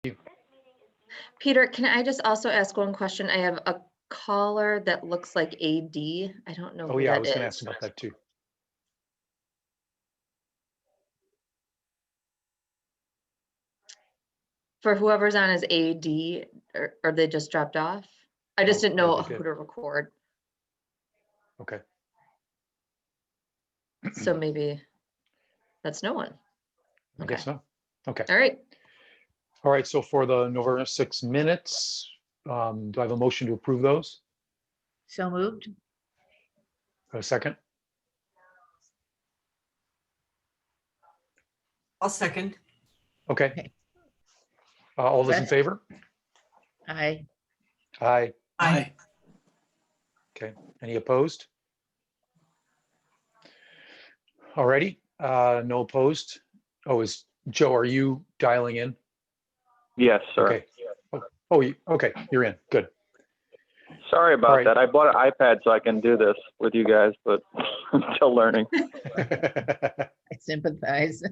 you. Peter, can I just also ask one question? I have a caller that looks like AD. I don't know Oh who yeah, I that was going to ask is. about that too. For whoever's on as AD, or they just dropped off? I just didn't know who to record. Okay. So maybe that's no one. I guess so. Okay. All right. All right. So for the November 6 minutes, do I have a motion to approve those? So moved. A second? I'll second. Okay. Okay. All those in favor? Aye. Aye. Aye. Okay. Any opposed? All righty. No opposed. Oh, is Joe, are you dialing in? Yes, sir. Okay. Okay. You're in. Good. Sorry All about right. that. I bought an iPad so I can do this with you guys, but I'm still learning. I sympathize.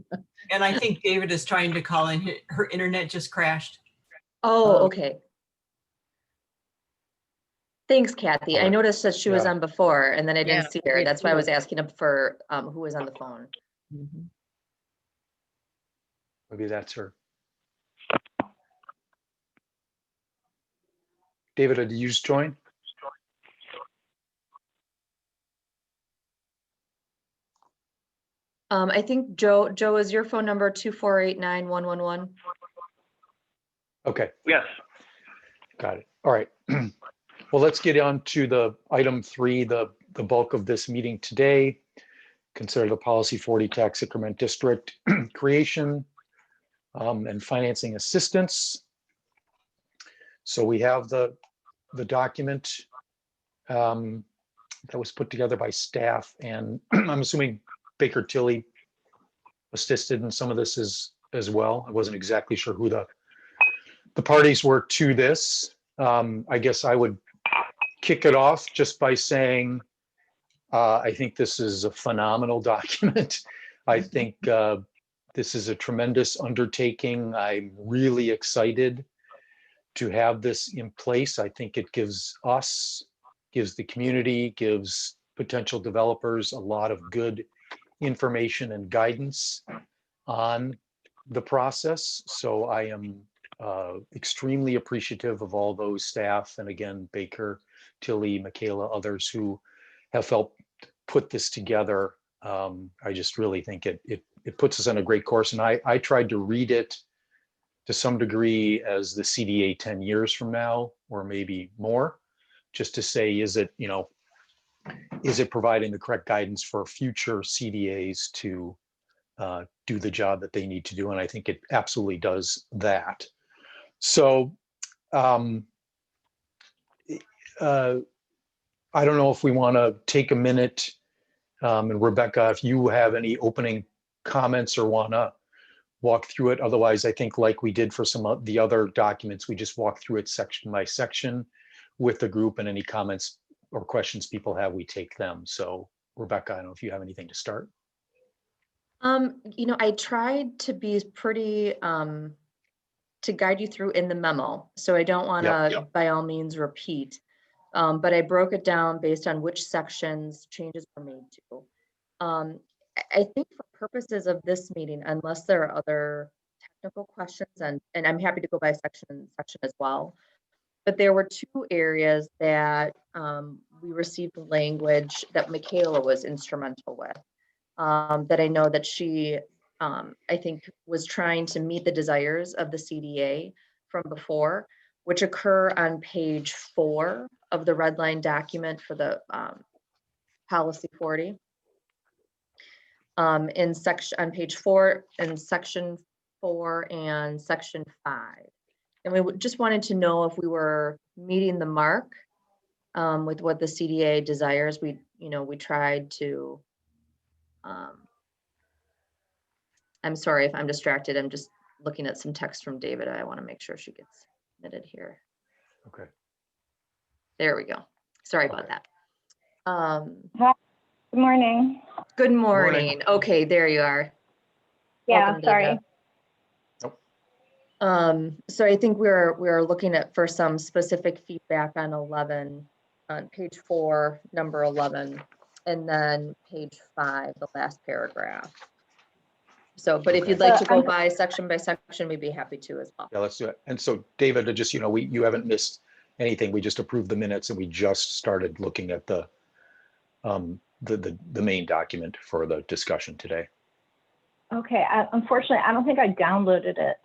And I think David is trying to call in. Her internet just crashed. Oh, okay. Thanks, Kathy. All I right. noticed that she was Yeah. on before and then I didn't Yeah, see her. me That's why I was too. asking him for who was on the phone. Mhm. Maybe that's her. David, did you just join? I think Joe, is your phone number 2489111? Okay. Yes. Got it. All right. Well, let's get on to the item 3, the bulk of this meeting today. Consider the policy 40 tax increment district creation and financing assistance. So we have the document that was put together by staff, and I'm assuming Baker Tilly assisted in some of this as well. I wasn't exactly sure who the parties were to this. I guess I would kick it off just by saying I think this is a phenomenal document. I think this is a tremendous undertaking. I'm really excited to have this in place. I think it gives the community, gives potential developers a lot of good information and guidance on the process. So I am extremely appreciative of all those staff, and again, Baker, Tilly, Michaela, others who have helped put this together. I just really think it puts us on a great course. And I tried to read it to some degree as the CDA 10 years from now, or maybe more, just to say, is it providing the correct guidance for future CDAs to do the job that they need to do? And I think it absolutely does that. So I don't know if we want to take a minute, and Rebecca, if you have any opening comments or want to walk through it. Otherwise, I think like we did for some of the other documents, we just walk through it section by section with the group, and any comments or questions people have, we take them. So Rebecca, I don't know if you have anything to start. I tried to be pretty to guide you through in the memo, so I don't want to by all means repeat, but I broke it down based on which sections changes were made to. I think for purposes of this meeting, unless there are other technical questions, and I'm happy to go by section as well, but there were 2 areas that we received language that Michaela was instrumental with, that I know that she, I think, was trying to meet the desires of the CDA from before, which occur on page 4 of the red line document for the policy 40. On page 4 in section 4 and section 5. And we just wanted to know if we were meeting the mark with what the CDA desires. We tried to, I'm sorry if I'm distracted. I'm just looking at some text from David. I want to make sure she gets submitted here. Okay. There we go. Sorry about that. Hi. Good morning. Good morning. Okay, there you are. Yeah, Welcome, sorry. David. Nope. So I think we're looking at for some specific feedback on 11, on page 4, number 11, and then page 5, the last paragraph. So, but if Okay. you'd like to go by section, we'd be happy to as well. Yeah, let's do it. And so David, just, you haven't missed anything. We just approved the minutes and we just started looking at the main document for the discussion today. Okay, unfortunately, I don't think I downloaded it,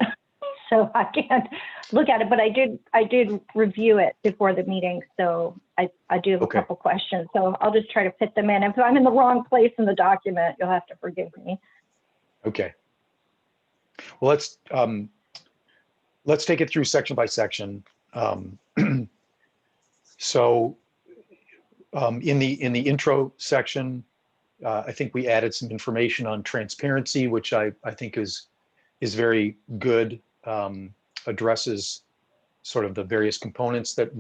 so I can't look at it, but I did review it before the meeting, so I do have a Okay. couple questions, so I'll just try to fit them in. If I'm in the wrong place in the document, you'll have to forgive me. Okay. Well, let's take it through section by section. So in the intro section, I think we added some information on transparency, which I think is very good, addresses sort of the various components that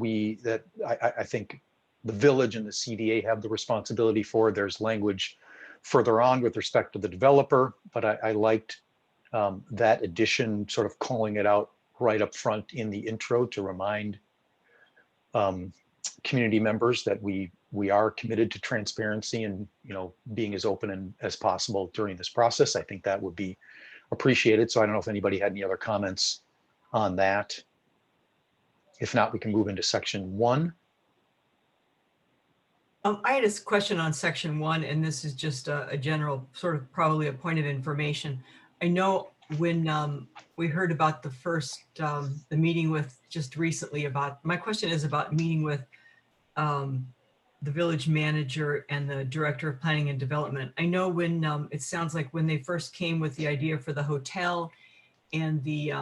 I think the village and the CDA have the responsibility for. There's language further on with respect to the developer, but I liked that addition, sort of calling it out right up front in the intro to remind community members that we are committed to transparency and, being as open as possible during this process. I think that would be appreciated. So I don't know if anybody had any other comments on that. If not, we can move into section 1. I had a question on section 1, and this is just a general sort of probably a point of information. I know when we heard about the first, the meeting with just recently my question is about meeting with the village manager and the director of planning and development. I know when it sounds like when they first came with the idea for the hotel and the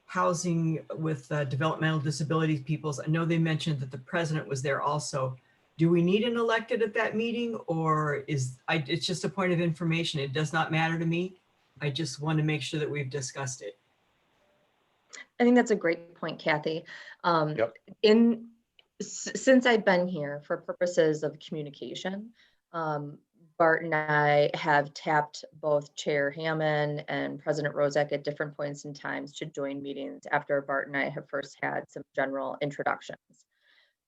housing with developmental disabilities peoples, I know they mentioned that the president was there also. Do we need an elected at that meeting, or it's just a point of information? It does not matter to me. I just want to make sure that we've discussed it. I think that's a great point, Kathy. Yep. Since I've been here for purposes of communication, Bart and I have tapped both Chair Hammond and President Rozak at different points in times to join meetings after Bart and I have first had some general introductions.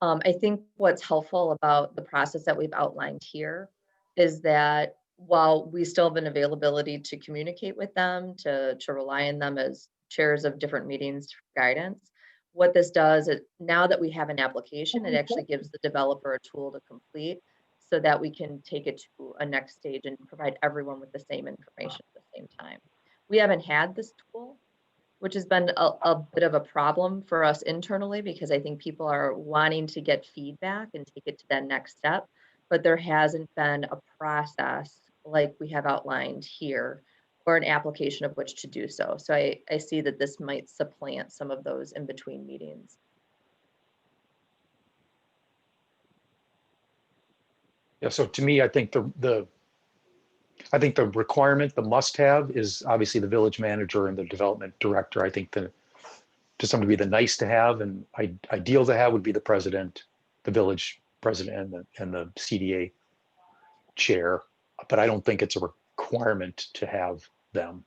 I think what's helpful about the process that we've outlined here is that while we still have an availability to communicate with them, to rely on them as chairs of different meetings for guidance, what this does is now that we have an application, it actually gives the developer a tool to complete so that we can take it to a next stage and provide everyone with the same information at the same time. We haven't had this tool, which has been a bit of a problem for us internally, because I think people are wanting to get feedback and take it to that next step, but there hasn't been a process like we have outlined here or an application of which to do so. So I see that this might supplant some of those in between meetings. Yeah, so to me, I think the requirement, the must-have is obviously the village manager and the development director. I think to some degree, the nice to have and ideal to have would be the president, the village president, and the CDA chair. But I don't think it's a requirement to have them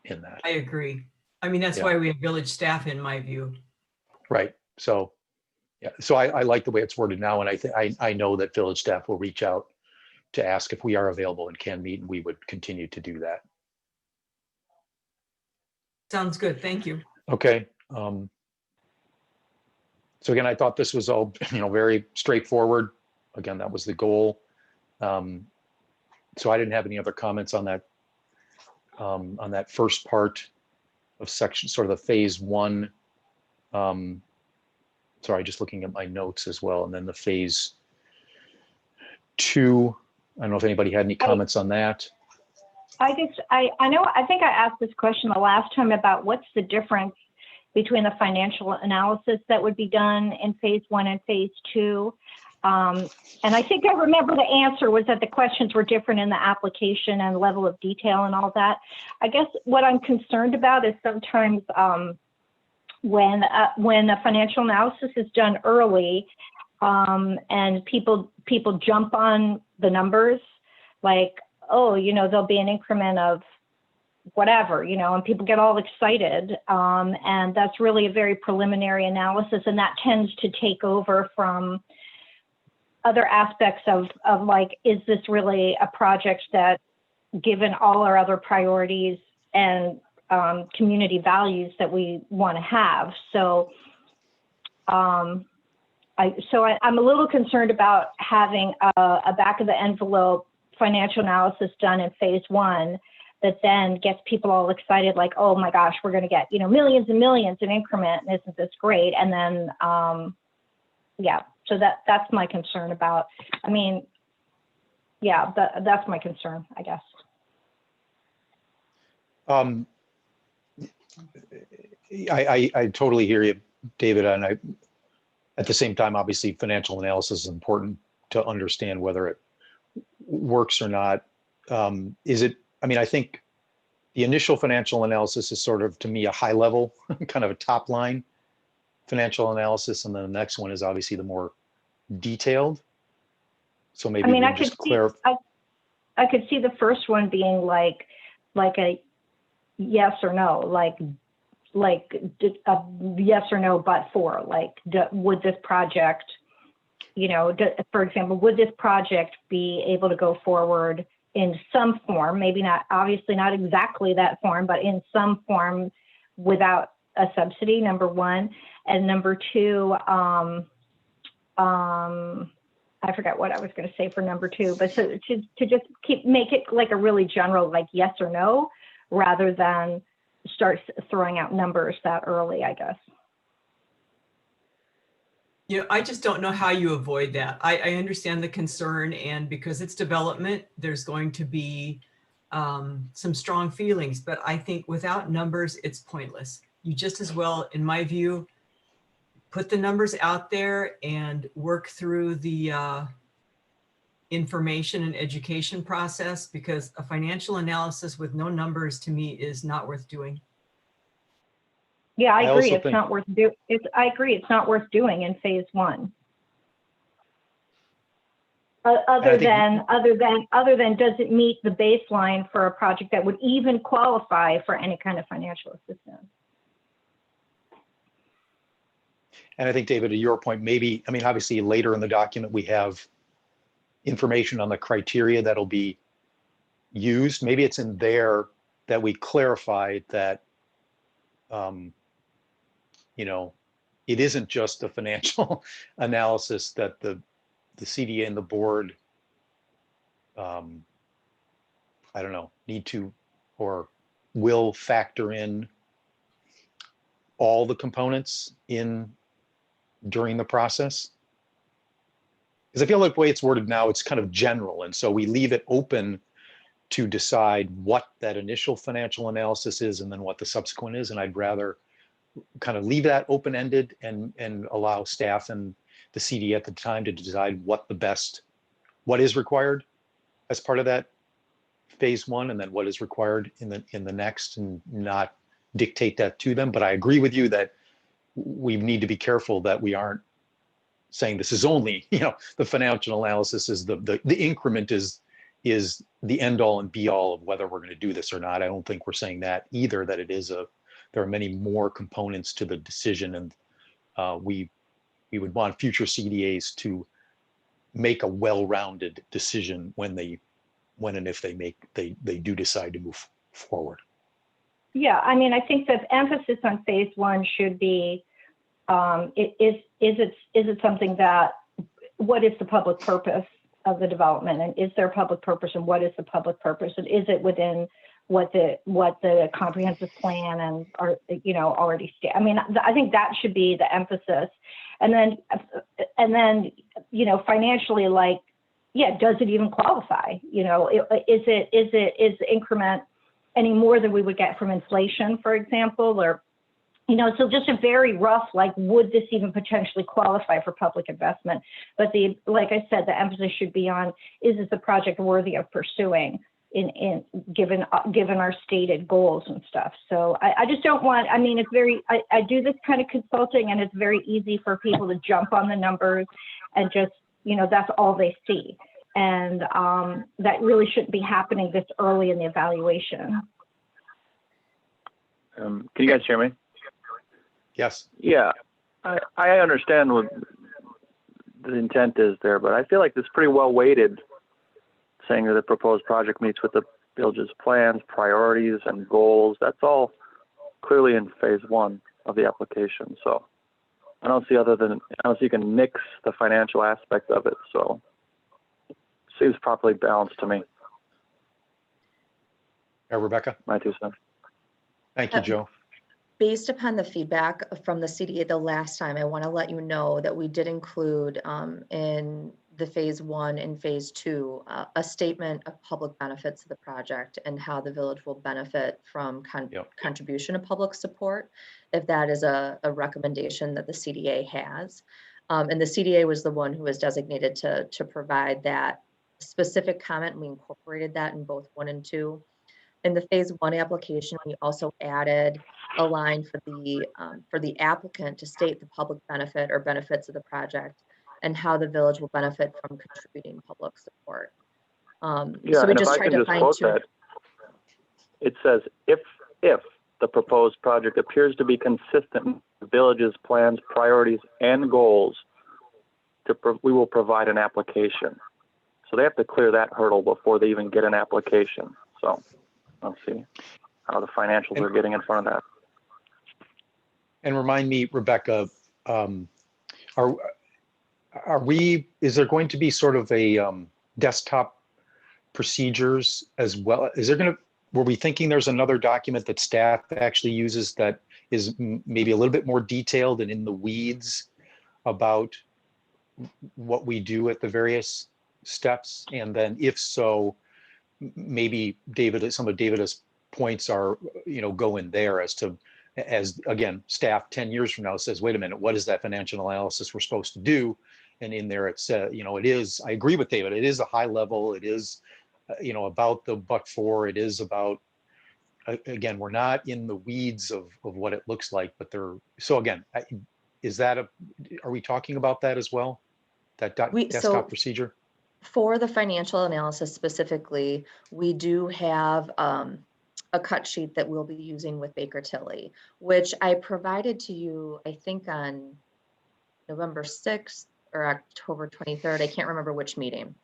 in that. I agree. I mean, that's why we have village staff, in my view. Right. So, yeah. So I like the way it's worded now, and I know that village staff will reach out to ask if we are available and can meet, and we would continue to do that. Sounds good. Thank you. Okay. So again, I thought this was all, very straightforward. Again, that was the goal. So I didn't have any other comments on that first part of section, sort of the phase 1. Sorry, just looking at my notes as well. And then the phase 2, I don't know if anybody had any comments on that. I think I asked this question the last time about what's the difference between the financial analysis that would be done in phase 1 and phase 2. And I think I remember the answer was that the questions were different in the application and level of detail and all that. I guess what I'm concerned about is sometimes when a financial analysis is done early, and people jump on the numbers, like, oh, there'll be an increment of whatever, and people get all excited. And that's really a very preliminary analysis, and that tends to take over from other aspects of like, is this really a project that, given all our other priorities and community values, that we want to have? So I'm a little concerned about having a back of the envelope financial analysis done in phase one that then gets people all excited, like, oh my gosh, we're going to get, millions and millions in increment, and isn't this great? And then, yeah, so that's my concern about, yeah, that's my concern, I guess. I totally hear you, David, and at the same time, obviously, financial analysis is important to understand whether it works or not. I think the initial financial analysis is sort of, to me, a high level, kind of a top line financial analysis, and then the next one is obviously the more detailed. So maybe we can just clarify. I could see the first one being like a yes or no, like a yes or no, but for, like, would this project, for example, would this project be able to go forward in some form, maybe not, obviously not exactly that form, but in some form without a subsidy, number one. And number two, I forgot what I was going to say for number two, but so to just make it like a really general, like yes or no, rather than start throwing out numbers that early, I guess. I just don't know how you avoid that. I understand the concern, and because it's development, there's going to be some strong feelings, but I think without numbers, it's pointless. You just as well, in my view, put the numbers out there and work through the information and education process, because a financial analysis with no numbers, to me, is not worth doing. Yeah, I agree. It's not worth doing. I agree. It's not worth doing in phase one. Other than, does it meet the baseline for a project that would even qualify for any kind of financial assistance? And I think, David, to your point, maybe, obviously later in the document, we have information on the criteria that'll be used. Maybe it's in there that we clarify that, it isn't just a financial analysis that the CDA and the board, need to or will factor in all the components during the process. Because I feel like the way it's worded now, it's kind of general. And so we leave it open to decide what that initial financial analysis is and then what the subsequent is. And I'd rather kind of leave that open-ended and allow staff and the CD at the time to decide what is required as part of that phase one, and then what is required in the next, and not dictate that to them. But I agree with you that we need to be careful that we aren't saying this is only, the financial analysis is the increment is the end all and be all of whether we're going to do this or not. I don't think we're saying that either, that it is there are many more components to the decision, and we would want future CDAs to make a well-rounded decision when and if they do decide to move forward. Yeah, I think the emphasis on phase one should be, is it something that, what is the public purpose of the development, and is there a public purpose, and what is the public purpose, and is it within what the comprehensive plan and already state. I think that should be the emphasis, and then financially, like, yeah, does it even qualify? Is the increment any more than we would get from inflation, for example, or so just a very rough, like, would this even potentially qualify for public investment? But like I said, the emphasis should be on, is this a project worthy of pursuing given our stated goals and stuff. So I just don't want, it's very, I do this kind of consulting, and it's very easy for people to jump on the numbers and just, that's all they see. And that really shouldn't be happening this early in the evaluation. Can you guys hear me? Yes. Yeah, I understand what the intent is there, but I feel like it's pretty well weighted, saying that the proposed project meets with the village's plans, priorities, and goals. That's all clearly in phase one of the application. So I don't see you can mix the financial aspect of it. So it seems properly balanced to me. Rebecca? My 2 cents. Thank you, Joe. Based upon the feedback from the CDA the last time, I want to let you know that we did include in the phase one and phase two a statement of public benefits of the project and how the village will benefit from contribution of public support, if that is a recommendation that the CDA has. And the CDA was the one who was designated to provide that specific comment. We incorporated that in both 1 and 2. In the phase one application, we also added a line for the applicant to state the public benefit or benefits of the project and how the village will benefit from contributing public support. Yeah, so we and just if I tried can to just quote that, it says, if the proposed project appears to be consistent with the village's plans, priorities, and goals, we will provide an application. So they have to clear that hurdle before they even get an application. So let's see how the financials are getting in front of that. And remind me, Rebecca, is there going to be sort of a desktop procedures as well? Were we thinking there's another document that staff actually uses that is maybe a little bit more detailed and in the weeds about what we do at the various steps? And then if so, maybe some of David's points are, go in there as again, staff 10 years from now says, wait a minute, what is that financial analysis we're supposed to do? And in there it says, it is, I agree with David, it is a high level, it is, about the $1.4, it is about, again, we're not in the weeds of what it looks like, but so again, are we talking about that as well? That desktop procedure? For the financial analysis specifically, we do have a cut sheet that we'll be using with Baker Tilly, which I provided to you, I think on November 6th or October 23rd. I can't remember which meeting,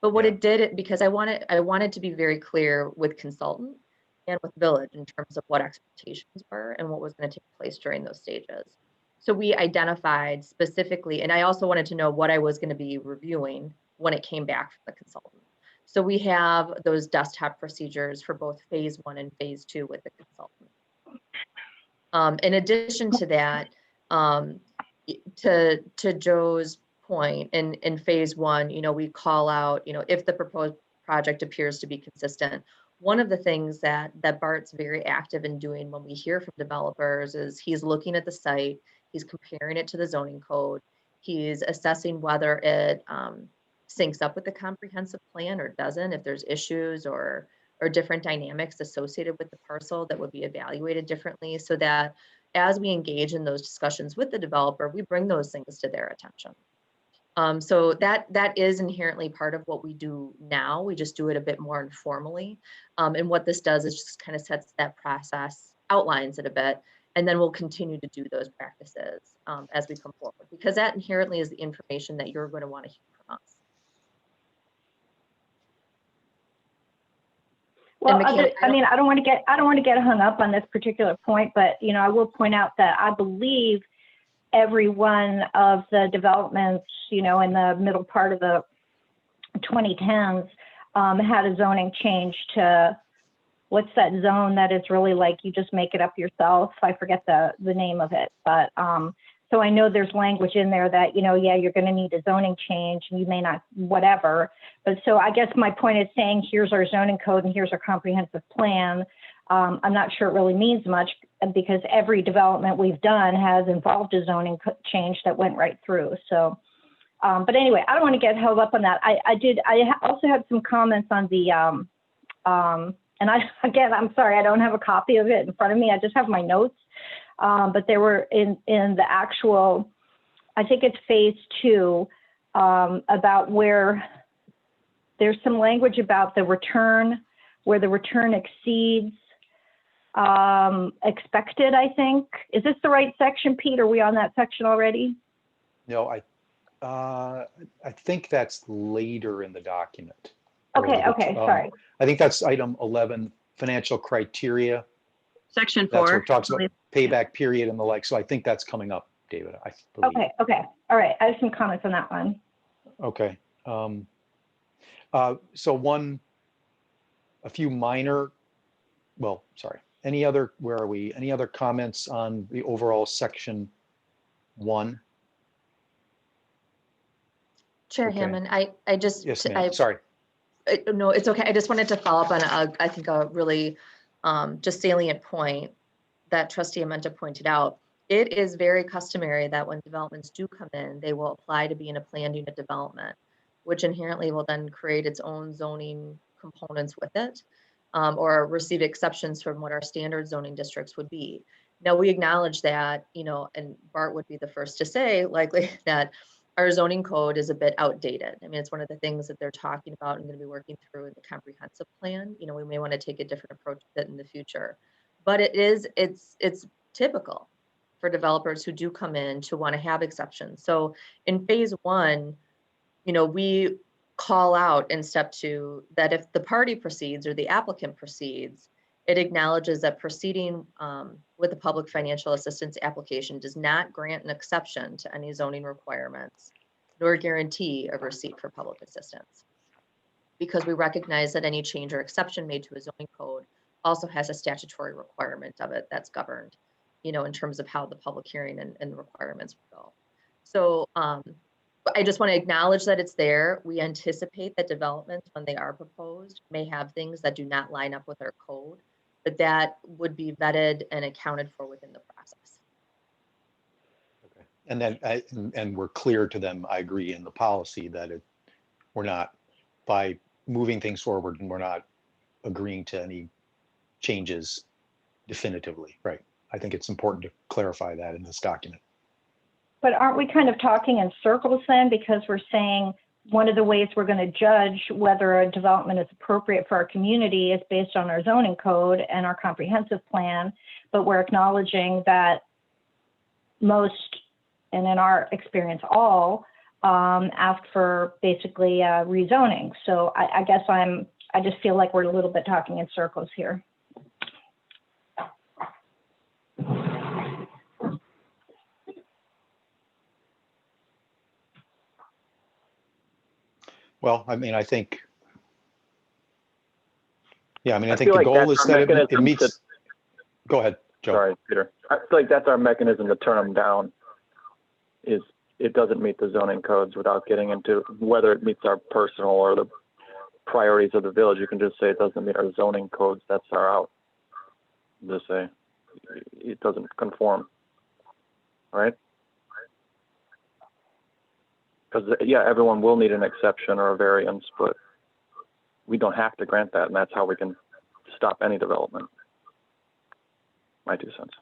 but what it did, because I wanted to be very clear with consultant and with village in terms of what expectations were and what was going to take place during those stages. So we identified specifically, and I also wanted to know what I was going to be reviewing when it came back from the consultant. So we have those desktop procedures for both phase one and phase two with the consultant. In addition to that, to Joe's point, in phase one, we call out, if the proposed project appears to be consistent. One of the things that Bart's very active in doing when we hear from developers is he's looking at the site, he's comparing it to the zoning code, he's assessing whether it syncs up with the comprehensive plan or doesn't, if there's issues or different dynamics associated with the parcel that would be evaluated differently, so that as we engage in those discussions with the developer, we bring those things to their attention. So that is inherently part of what we do now. We just do it a bit more informally. And what this does is just kind of sets that process, outlines it a bit, and then we'll continue to do those practices as we come forward, because that inherently is the information that you're going to want to hear from us. Well, I don't want to get hung up on this particular point, but I will point out that I believe every one of the developments, in the middle part of the 2010s, had a zoning change to what's that zone that is really like you just make it up yourself. I forget the name of it, but so I know there's language in there that, you're going to need a zoning change and you may not, whatever. But so I guess my point is saying, here's our zoning code and here's our comprehensive plan. I'm not sure it really means much because every development we've done has involved a zoning change that went right through. So, but anyway, I don't want to get held up on that. I also had some comments on the, and I'm sorry, I don't have a copy of it in front of me. I just have my notes. But they were in the actual, I think it's phase two, about where there's some language about the return, where the return exceeds expected, I think. Is this the right section, Pete? Are we on that section already? No, I think that's later in the document. Or Okay, the- okay, sorry. I think that's item 11, financial criteria. Section That's where 4. it talks I about believe. payback period and the like. So I think that's coming up, David, I believe. Okay, okay. All right, I have some comments on that one. Okay. So a few minor, well, sorry, where are we? Any other comments on the overall section 1? Chair Okay. Hammond, I just, Yes, I, ma'am. Sorry. no, it's okay. I just wanted to follow up on, I think a really just salient point that Trustee Amenta pointed out. It is very customary that when developments do come in, they will apply to be in a planned unit development, which inherently will then create its own zoning components with it, or receive exceptions from what our standard zoning districts would be. Now, we acknowledge that, and Bart would be the first to say likely that our zoning code is a bit outdated. I mean, it's one of the things that they're talking about and going to be working through in the comprehensive plan. We may want to take a different approach to that in the future, but it's typical for developers who do come in to want to have exceptions. So in phase 1, we call out in step 2 that if the party proceeds or the applicant proceeds, it acknowledges that proceeding with a public financial assistance application does not grant an exception to any zoning requirements, nor guarantee a receipt for public assistance. Because we recognize that any change or exception made to a zoning code also has a statutory requirement of it that's governed, in terms of how the public hearing and requirements go. So I just want to acknowledge that it's there. We anticipate that developments, when they are proposed, may have things that do not line up with our code, but that would be vetted and accounted for within the process. Okay. And then, and we're clear to them, I agree, in the policy that we're not, by moving things forward, and we're not agreeing to any changes definitively, right? I think it's important to clarify that in this document. But aren't we kind of talking in circles then? Because we're saying one of the ways we're going to judge whether a development is appropriate for our community is based on our zoning code and our comprehensive plan, but we're acknowledging that most, and in our experience all, ask for basically rezoning. So I guess I just feel like we're a little bit talking in circles here. Well, I mean, I think, yeah, I mean, I think feel the like goal that's is our that it mechanism meets. Go ahead, Joe. Sorry, Peter. I feel like that's our mechanism to turn them down, is it doesn't meet the zoning codes without getting into whether it meets our personal or the priorities of the village. You can just say it doesn't meet our zoning codes. That's our out. Just say it doesn't conform, right? Because, yeah, everyone will need an exception or a variance, but we don't have to grant that, and that's how we can stop any development. My 2 cents.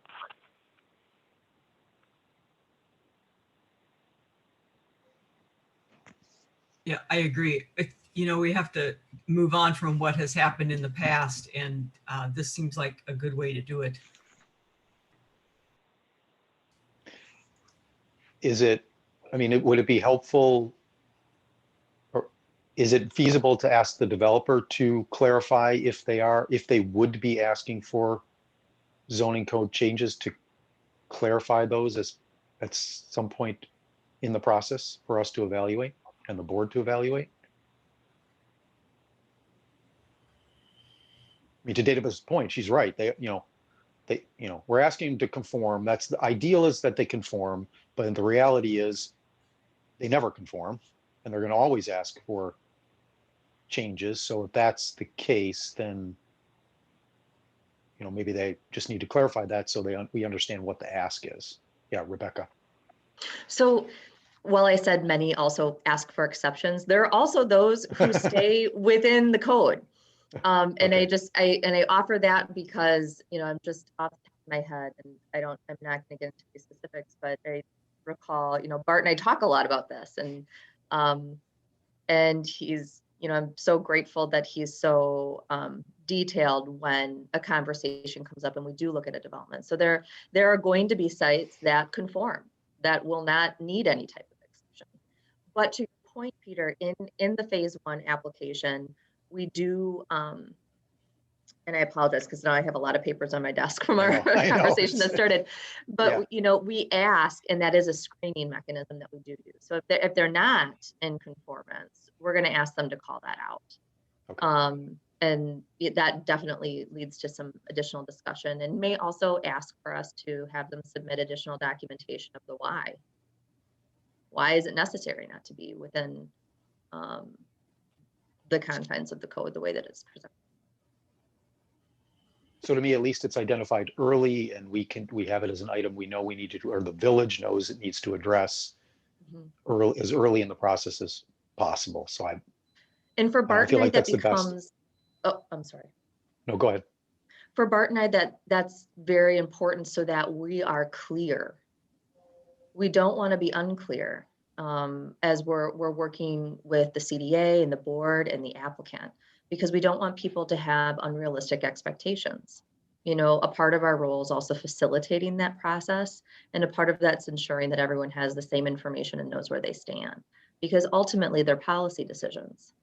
Yeah, I agree. We have to move on from what has happened in the past, and this seems like a good way to do it. Would it be helpful, or is it feasible to ask the developer to clarify if they would be asking for zoning code changes, to clarify those at some point in the process for us to evaluate and the board to evaluate? I mean, to David's point, she's right. We're asking them to conform. That's the ideal, is that they conform, but the reality is they never conform, and they're going to always ask for changes. So if that's the case, then maybe they just need to clarify that so we understand what the ask is. Yeah, Rebecca. So while I said many also ask for exceptions, there are also those who stay within the code. And Okay. I offer that because, I'm just off the top of my head, and I'm not going to get into the specifics, but I recall, Bart and I talk a lot about this, and he's I'm so grateful that he's so detailed when a conversation comes up and we do look at a development. So there are going to be sites that conform, that will not need any type of exception. But to your point, Peter, in the phase 1 application, we do, and I apologize because now I have a lot of papers on my desk from our I know. conversation that started. But Yeah. we ask, and that is a screening mechanism that we do. So if they're not in conformance, we're going to ask them to call that out. Okay. And that definitely leads to some additional discussion, and may also ask for us to have them submit additional documentation of the why. Why is it necessary not to be within the confines of the code the way that it's presented? So to me, at least it's identified early, and we have it as an item we know we need to do, or the village knows it needs to address as early in the process as possible. So and for Bart I feel and I, like that that's the best. becomes, oh, I'm sorry. No, go ahead. For Bart and I, that's very important so that we are clear. We don't want to be unclear as we're working with the CDA and the board and the applicant, because we don't want people to have unrealistic expectations. A part of our role is also facilitating that process, and a part of that's ensuring that everyone has the same information and knows where they stand, because ultimately they're policy decisions.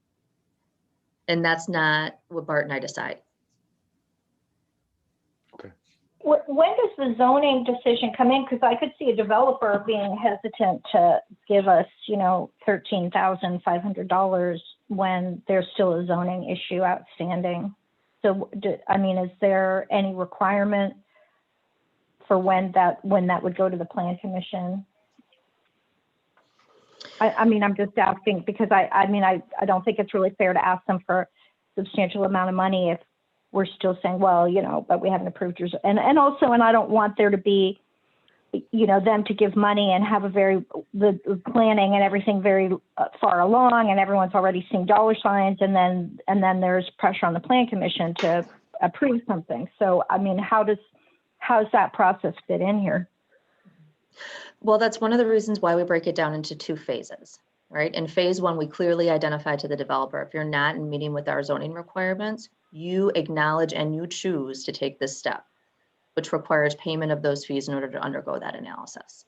And that's not what Bart and I decide. Okay. When does the zoning decision come in? Because I could see a developer being hesitant to give us, $13,500 when there's still a zoning issue outstanding. So, is there any requirement for when that would go to the Plan Commission? I'm just asking because I don't think it's really fair to ask them for a substantial amount of money if we're still saying, well, but we haven't approved yours. And I don't want there to be, them to give money and have the planning and everything very far along, and everyone's already seeing dollar signs, and then there's pressure on the Plan Commission to approve something. So, how does that process fit in here? Well, that's one of the reasons why we break it down into 2 phases, right? In phase 1, we clearly identify to the developer, if you're not in meeting with our zoning requirements, you acknowledge and you choose to take this step, which requires payment of those fees in order to undergo that analysis.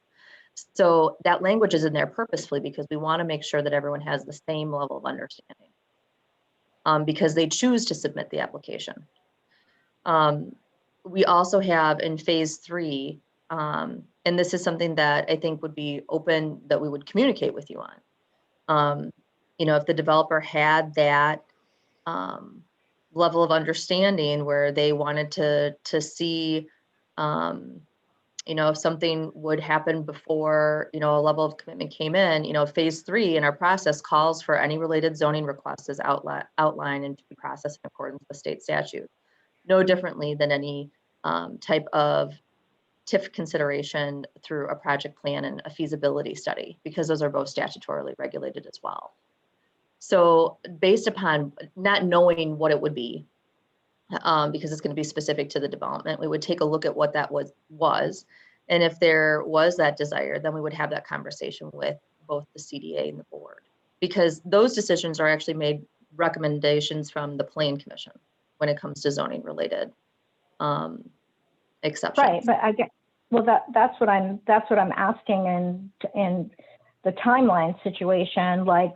So that language is in there purposefully because we want to make sure that everyone has the same level of understanding because they choose to submit the application. We also have in phase 3, and this is something that I think would be open that we would communicate with you on. If the developer had that level of understanding where they wanted to see, if something would happen before, a level of commitment came in, phase 3 in our process calls for any related zoning requests as outlined and to be processed in accordance with state statute, no differently than any type of TIF consideration through a project plan and a feasibility study, because those are both statutorily regulated as well. So based upon not knowing what it would be, because it's going to be specific to the development, we would take a look at what that was. And if there was that desire, then we would have that conversation with both the CDA and the board, because those decisions are actually made recommendations from the Plan Commission when it comes to zoning related exceptions. Right, but I get, well, that's what I'm asking in the timeline situation, like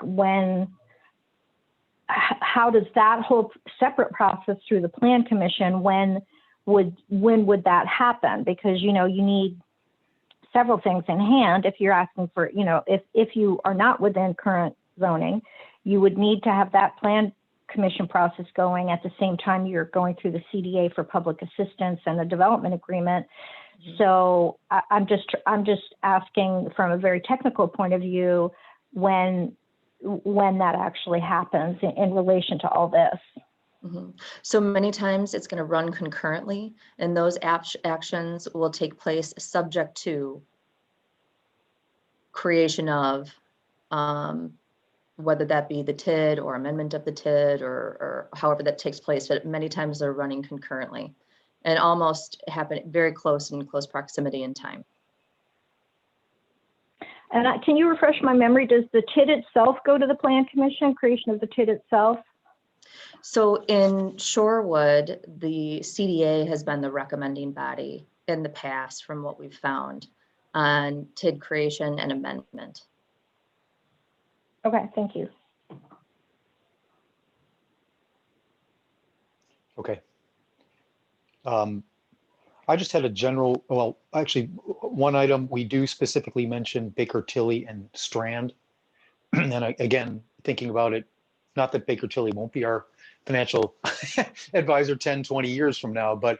how does that whole separate process through the Plan Commission, when would that happen? Because, you need several things in hand. If you're asking for, if you are not within current zoning, you would need to have that Plan Commission process going at the same time you're going through the CDA for public assistance and the development agreement. Mm-hmm. So I'm just asking from a very technical point of view, when that actually happens in relation to all this. Mm-hmm. So many times it's going to run concurrently, and those actions will take place subject to creation of whether that be the TID or amendment of the TID or however that takes place, but many times they're running concurrently and almost happen very close, in close proximity in time. And can you refresh my memory? Does the TID itself go to the Plan Commission, creation of the TID itself? So in Shorewood, the CDA has been the recommending body in the past from what we've found on TID creation and amendment. Okay, thank you. Okay. I just had a general, well, actually, one item, we do specifically mention Baker Tilly and Strand. And again, thinking about it, not that Baker Tilly won't be our financial advisor 10, 20 years from now, but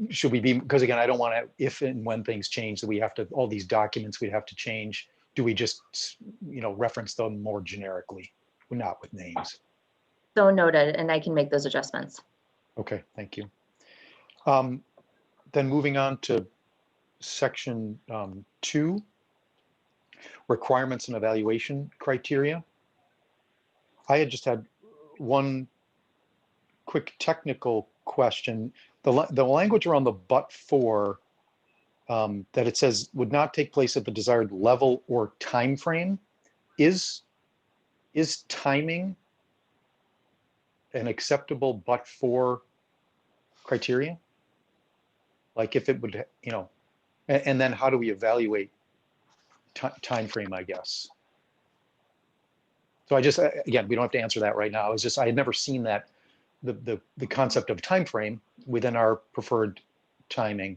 should we be, because again, I don't want to, if and when things change, that we have to, all these documents we'd have to change. Do we just, reference them more generically, not with names? So noted, and I can make those adjustments. Okay, thank you. Then moving on to section 2, requirements and evaluation criteria. I had just had one quick technical question. The language around the but for, that it says would not take place at the desired level or time frame. Is timing an acceptable but for criteria? Like if it would, and then how do we evaluate time frame, I guess? So I just, again, we don't have to answer that right now. It's just, I had never seen that, the concept of time frame within our preferred timing,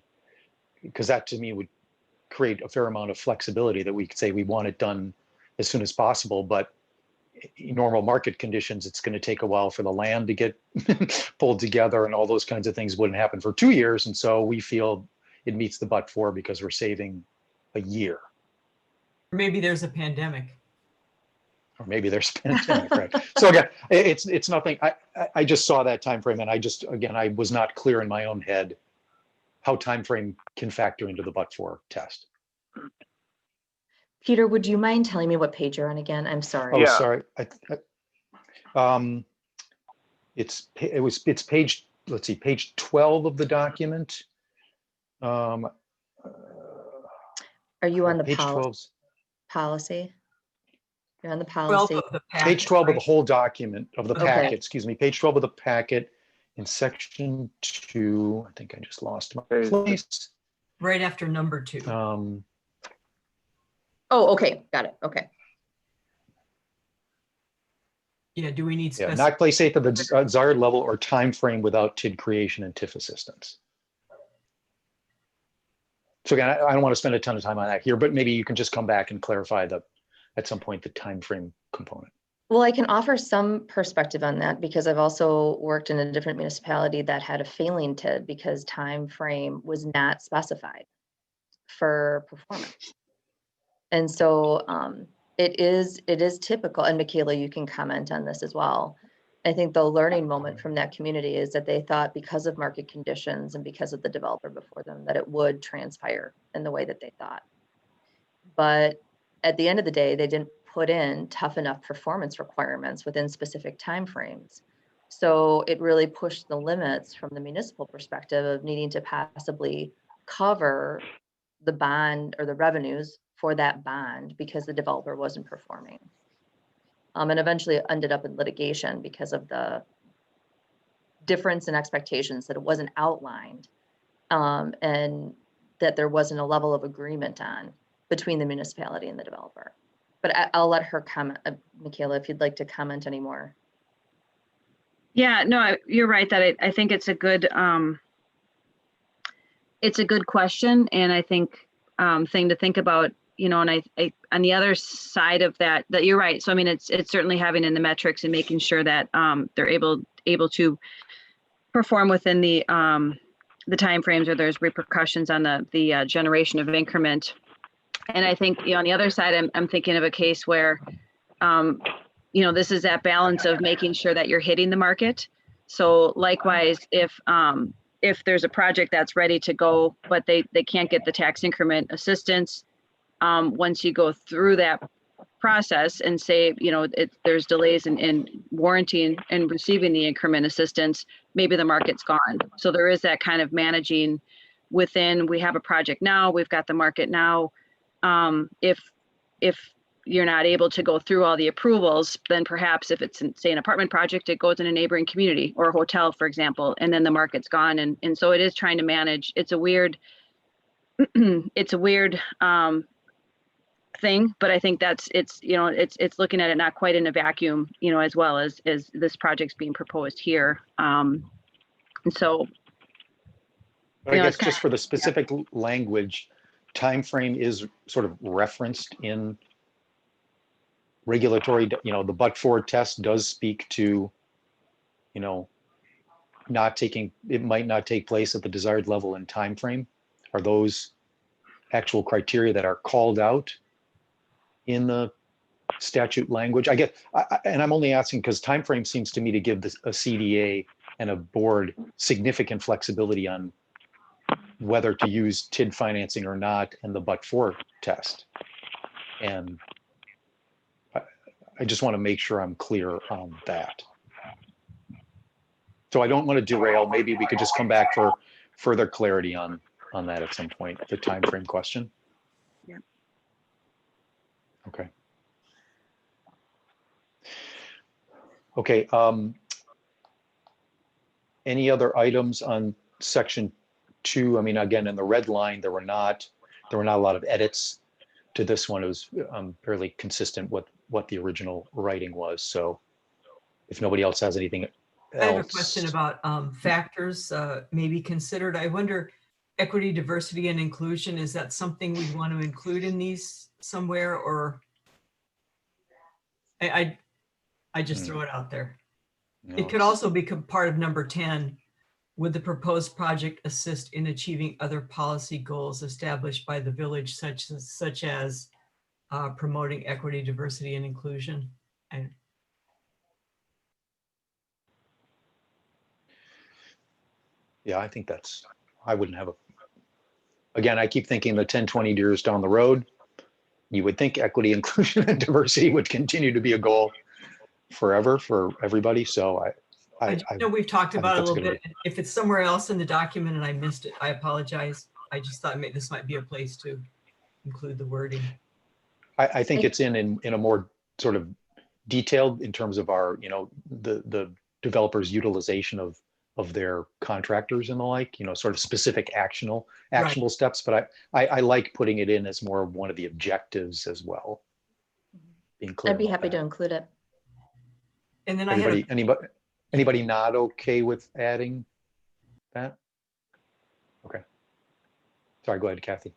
because that to me would create a fair amount of flexibility that we could say we want it done as soon as possible, but in normal market conditions, it's going to take a while for the land to get pulled together, and all those kinds of things wouldn't happen for 2 years. And so we feel it meets the but for because we're saving a year. Or maybe there's a pandemic. Or maybe there's a pandemic, right? So again, it's nothing. I just saw that time frame, and I was not clear in my own head how time frame can factor into the but for test. Peter, would you mind telling me what page you're on again? I'm sorry. Oh, Yeah. sorry. It's page, let's see, page 12 of the document. Are you on the Page 12, policy? You're on the 12 policy. of the packet, page 12 of the right? whole document of the Okay. packet, excuse me, page 12 of the packet in section 2. I think I just lost my place. Right after number 2. Oh, okay, got it. Okay. Yeah, do we need Yeah, not place at the desired level or time frame without TID creation and TIF assistance. So again, I don't want to spend a ton of time on that here, but maybe you can just come back and clarify at some point the time frame component. Well, I can offer some perspective on that because I've also worked in a different municipality that had a failing TID because time frame was not specified for performance. And so it is typical, and Michaela, you can comment on this as well. I think the learning moment from that community is that they thought because of market conditions and because of the developer before them, that it would transpire in the way that they thought. But at the end of the day, they didn't put in tough enough performance requirements within specific timeframes. So it really pushed the limits from the municipal perspective of needing to possibly cover the bond or the revenues for that bond because the developer wasn't performing. And eventually it ended up in litigation because of the difference in expectations that it wasn't outlined and that there wasn't a level of agreement on between the municipality and the developer. But I'll let her comment, Michaela, if you'd like to comment anymore. Yeah, no, you're right that I think it's a good question, and I think thing to think about, and I on the other side of that you're right. So I mean, it's certainly having in the metrics and making sure that they're able to perform within the timeframes, or there's repercussions on the generation of increment. And I think, on the other side, I'm thinking of a case where, this is that balance of making sure that you're hitting the market. So likewise, if there's a project that's ready to go, but they can't get the tax increment assistance, once you go through that process and say, there's delays in warranting and receiving the increment assistance, maybe the market's gone. So there is that kind of managing within, we have a project now, we've got the market now. If if you're not able to go through all the approvals, then perhaps if it's say an apartment project, it goes in a neighboring community or a hotel, for example, and then the market's gone. And so it is trying to manage. It's a weird, it's a weird thing, but I think it's looking at it not quite in a vacuum, as well as this project's being proposed here. And so. But I guess just for the specific language, timeframe is sort of referenced in regulatory, the but-for test does speak to, it might not take place at the desired level and timeframe. Are those actual criteria that are called out in the statute language? I get, and I'm only asking because timeframe seems to me to give a CDA and a board significant flexibility on whether to use TID financing or not and the but-for test. And I just want to make sure I'm clear on that. So I don't want to derail. Maybe we could just come back for further clarity on that at some point, the timeframe question. Yeah. Okay. Okay. Any other items on section 2? I mean, again, in the red line, there were not a lot of edits to this one. It was fairly consistent with what the original writing was. So if nobody else has anything else. I have a question about factors maybe considered. I wonder, equity, diversity, and inclusion, is that something we'd want to include in these somewhere, or I just throw it out there. No, It could also become part of number 10. Would the proposed project assist in achieving other policy goals established by the village, such as promoting equity, diversity, and inclusion? Yeah, I think I wouldn't have again, I keep thinking the 10, 20 years down the road, you would think equity, inclusion, and diversity would continue to be a goal forever for everybody. So I know we've talked about it a little bit. Be... If it's somewhere else in the document and I missed it, I apologize. I just thought this might be a place to include the wording. I think it's in a more sort of detailed in terms of our, the developers' utilization of their contractors and the like, sort of specific actionable Right. steps. But I like putting it in as more of one of the objectives as well. Being clear. I'd be happy to include it. And then anybody not okay with adding that? Okay. Sorry, go ahead, Kathy.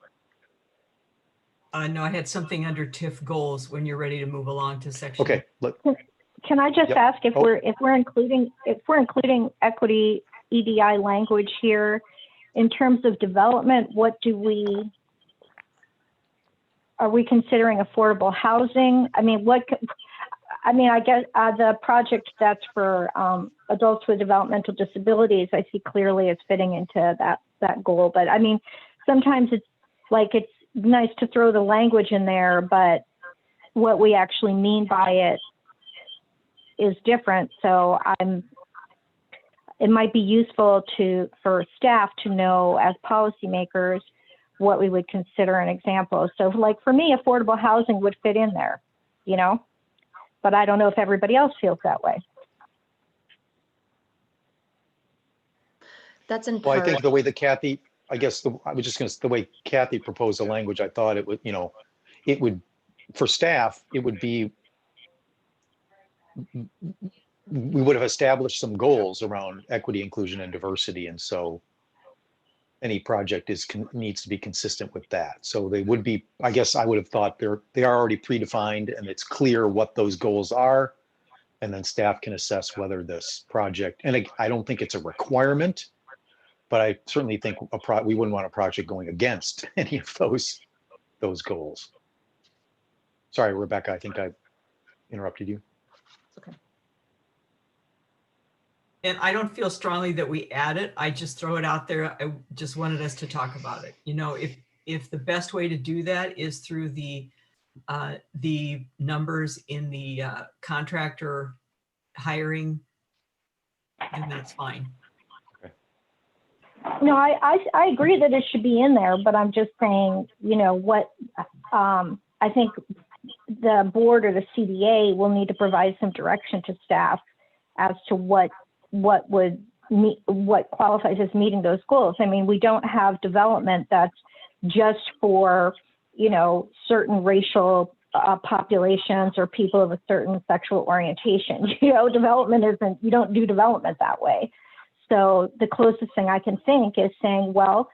No, I had something under TIF goals when you're ready to move along to section. Okay. Can I just Yep. ask if we're including equity EDI language here in terms of development, are we considering affordable housing? I mean, I guess the project that's for adults with developmental disabilities, I see clearly it's fitting into that goal. But I mean, sometimes it's nice to throw the language in there, but what we actually mean by it is different. So it might be useful for staff to know as policymakers what we would consider an example. So for me, affordable housing would fit in there, but I don't know if everybody else feels that way. That's in Well, part. I think the way that Kathy, the way Kathy proposed the language, I thought it would, for staff, it would be, we would have established some goals around equity, inclusion, and diversity. And so any project needs to be consistent with that. So they would be, I guess I would have thought they are already predefined and it's clear what those goals are. And then staff can assess whether this project, and I don't think it's a requirement, but I certainly think we wouldn't want a project going against any of those goals. Sorry, Rebecca, I think I interrupted you. Okay. And I don't feel strongly that we add it. I just throw it out there. I just wanted us to talk about it. If the best way to do that is through the numbers in the contractor hiring, then that's fine. No, I agree that it should be in there, but I'm just saying, I think the board or the CDA will need to provide some direction to staff as to what qualifies as meeting those goals. I mean, we don't have development that's just for, certain racial populations or people of a certain sexual orientation. Development isn't, you don't do development that way. So the closest thing I can think is saying, well,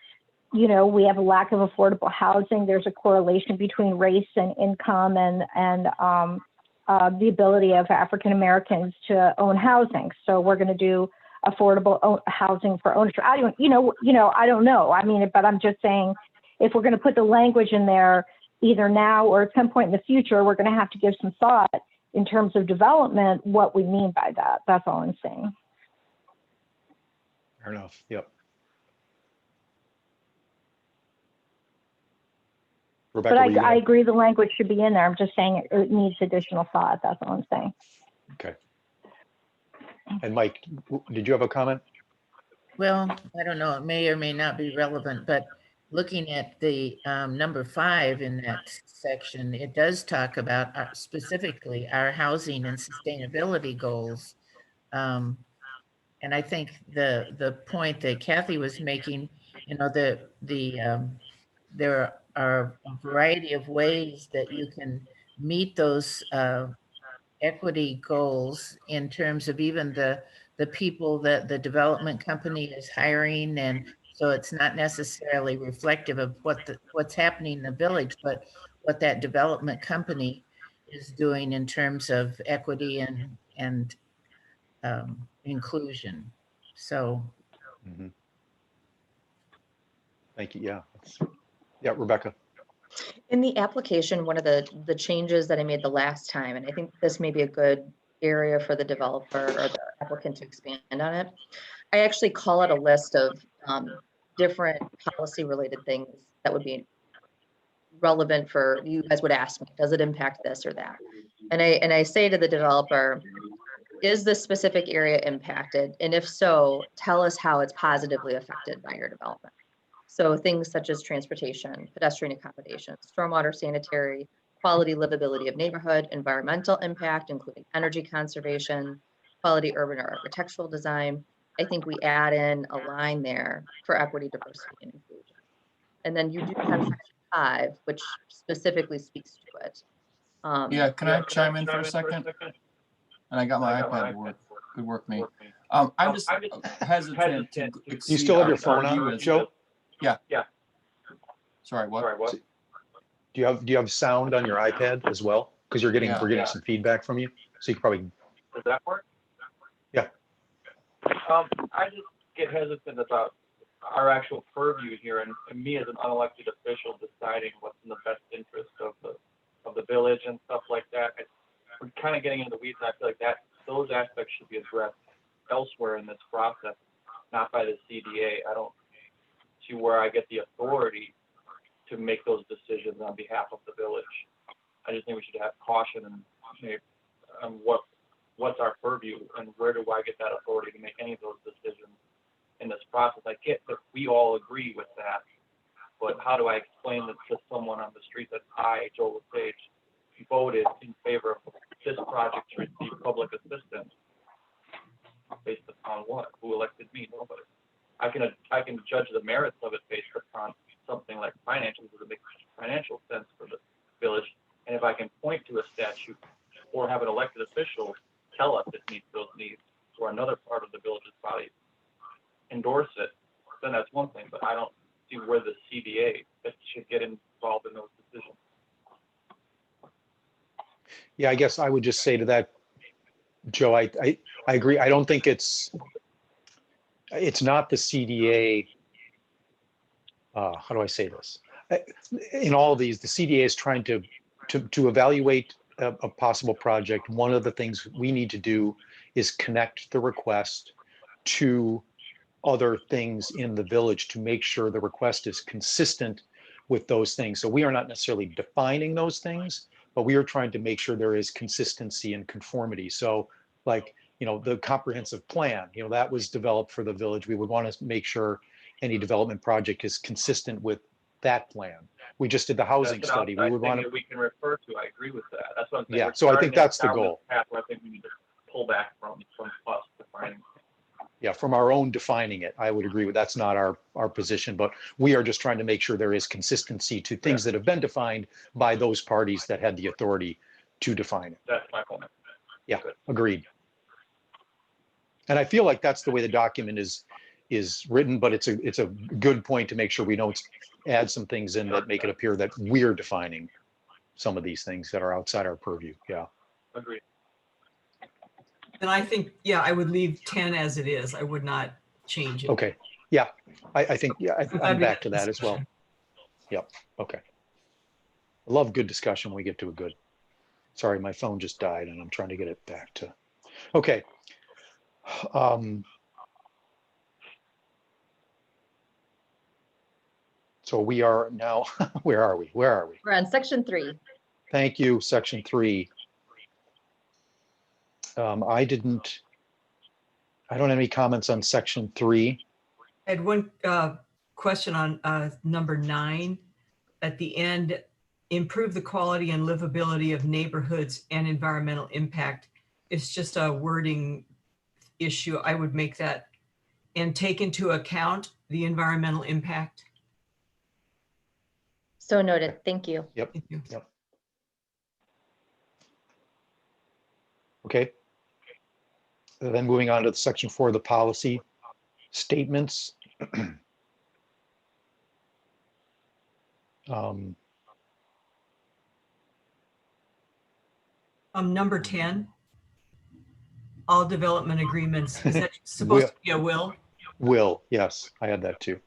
we have a lack of affordable housing. There's a correlation between race and income and the ability of African Americans to own housing. So we're going to do affordable housing for ownership. I don't know. I mean, but I'm just saying, if we're going to put the language in there, either now or at some point in the future, we're going to have to give some thought in terms of development, what we mean by that. That's all I'm saying. Fair enough. Yep. Rebecca, But I agree the language should be in there. I'm just saying it needs additional thought. That's all I'm saying. Okay. And Mike, did you have a comment? Well, I don't know, it may or may not be relevant, but looking at the number 5 in that section, it does talk about specifically our housing and sustainability goals. And I think the point that Kathy was making, there are a variety of ways that you can meet those equity goals in terms of even the people that the development company is hiring. And so it's not necessarily reflective of what's happening in the village, but what that development company is doing in terms of equity and inclusion. So. Mm-hmm. Thank you. Yeah, Rebecca. In the application, one of the changes that I made the last time, and I think this may be a good area for the developer or the applicant to expand on it, I actually call it a list of different policy related things that would be relevant for you guys would ask me, does it impact this or that? And I say to the developer, is this specific area impacted? And if so, tell us how it's positively affected by your development. So things such as transportation, pedestrian accommodation, stormwater sanitary, quality livability of neighborhood, environmental impact, including energy conservation, quality urban or architectural design. I think we add in a line there for equity, diversity, and inclusion. And then you do have section 5, which specifically speaks to it. Yeah, can I chime in for a second? And I got my iPad to work. Good work, me. I'm just hesitant to exceed. You still have your phone on, Joe? Yeah. Sorry, what? Do you have sound on your iPad as well? Because we're getting some feedback from you. So you can probably. Does that work? Yeah. I just get hesitant about our actual purview here, and me as an unelected official deciding what's in the best interest of the village and stuff like that. We're kind of getting into the weeds, and I feel like those aspects should be addressed elsewhere in this process, not by the CDA. I don't see where I get the authority to make those decisions on behalf of the village. I just think we should have caution and what's our purview and where do I get that authority to make any of those decisions in this process. I get that we all agree with that, but how do I explain that to someone on the street that I, Joel Sage, voted in favor of this project to receive public assistance based upon what? Who elected me? Nobody. I can judge the merits of it based upon something like financials, does it make financial sense for the village? And if I can point to a statute or have an elected official tell us it meets those needs, or another part of the village's body endorse it, then that's one thing. But I don't see where the CDA should get involved in those decisions. Yeah, I guess I would just say to that, Joe, I agree. I don't think it's not the CDA. How do I say this? In all of these, the CDA is trying to evaluate a possible project. One of the things we need to do is connect the request to other things in the village to make sure the request is consistent with those things. So we are not necessarily defining those things, but we are trying to make sure there is consistency and conformity. So like, the comprehensive plan, that was developed for the village. We would want to make sure any development project is consistent with that plan. we just did the housing study. We would want to, we can refer to. I agree with that. That's what I'm saying. yeah, We're so I think starting that's the down this goal. path where I think we need to pull back from us defining. Yeah, from our own defining it, I would agree with, that's not our position, but we are just trying to make sure there is consistency to things that have been defined by those parties that had the authority to define it. That's my point. Yeah, agreed. And I feel like that's the way the document is written, but it's a good point to make sure we don't add some things in that make it appear that we're defining some of these things that are outside our purview. Yeah. Agreed. And I think, yeah, I would leave 10 as it is. I would not change it. Okay. Yeah. I think, yeah, I'm Glad we back got to the that as well. discussion. Yep. Okay. I love good discussion when we get to a good. Sorry, my phone just died and I'm trying to get it back to. Okay. So we are now, where are we? Where are we? We're on section 3. Thank you, section 3. I don't have any comments on section 3. I had one question on number 9. At the end, improve the quality and livability of neighborhoods and environmental impact. It's just a wording issue. I would make that, and take into account the environmental impact. So noted. Thank you. Yep. Thank you. Yep. Okay. Then moving on to the section 4, the policy statements. Number 10, all development agreements, is that supposed to be a will? Will, yes, I had that too.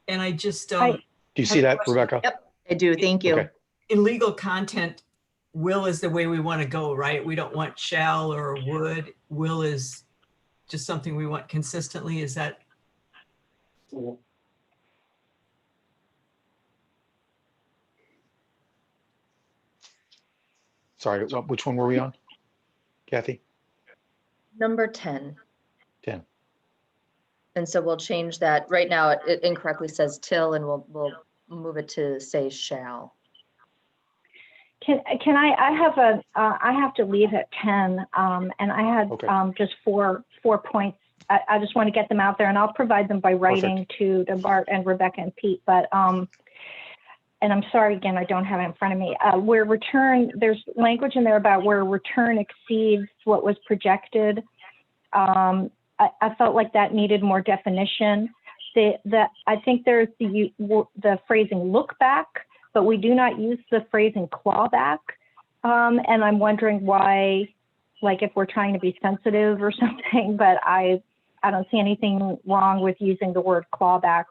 And I just, Do you see that, Rebecca? Yep, I do. Thank you. Okay. in legal content, will is the way we want to go, right? We don't want shall or would. Will is just something we want consistently. Is that? Sorry, which one were we on? Kathy? Number 10. 10. And so we'll change that. Right now, it incorrectly says till, and we'll move it to say shall. Can I have to leave at 10, and I had Okay. just four points. I just want to get them out there, and I'll provide them by writing to Bart and Rebecca and Pete. But and I'm sorry again, I don't have it in front of me. Where return, there's language in there about where return exceeds what was projected. I felt like that needed more definition. I think there's the phrasing look back, but we do not use the phrasing clawback. And I'm wondering why, like if we're trying to be sensitive or something, but I don't see anything wrong with using the word clawback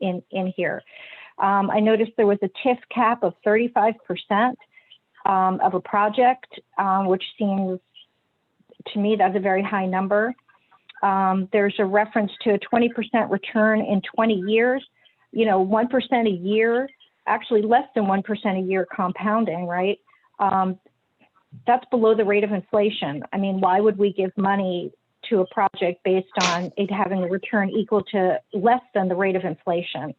in here. I noticed there was a TIF cap of 35% of a project, which seems, to me, that's a very high number. There's a reference to a 20% return in 20 years, 1% a year, actually less than 1% a year compounding, right? That's below the rate of inflation. I mean, why would we give money to a project based on it having a return equal to less than the rate of inflation?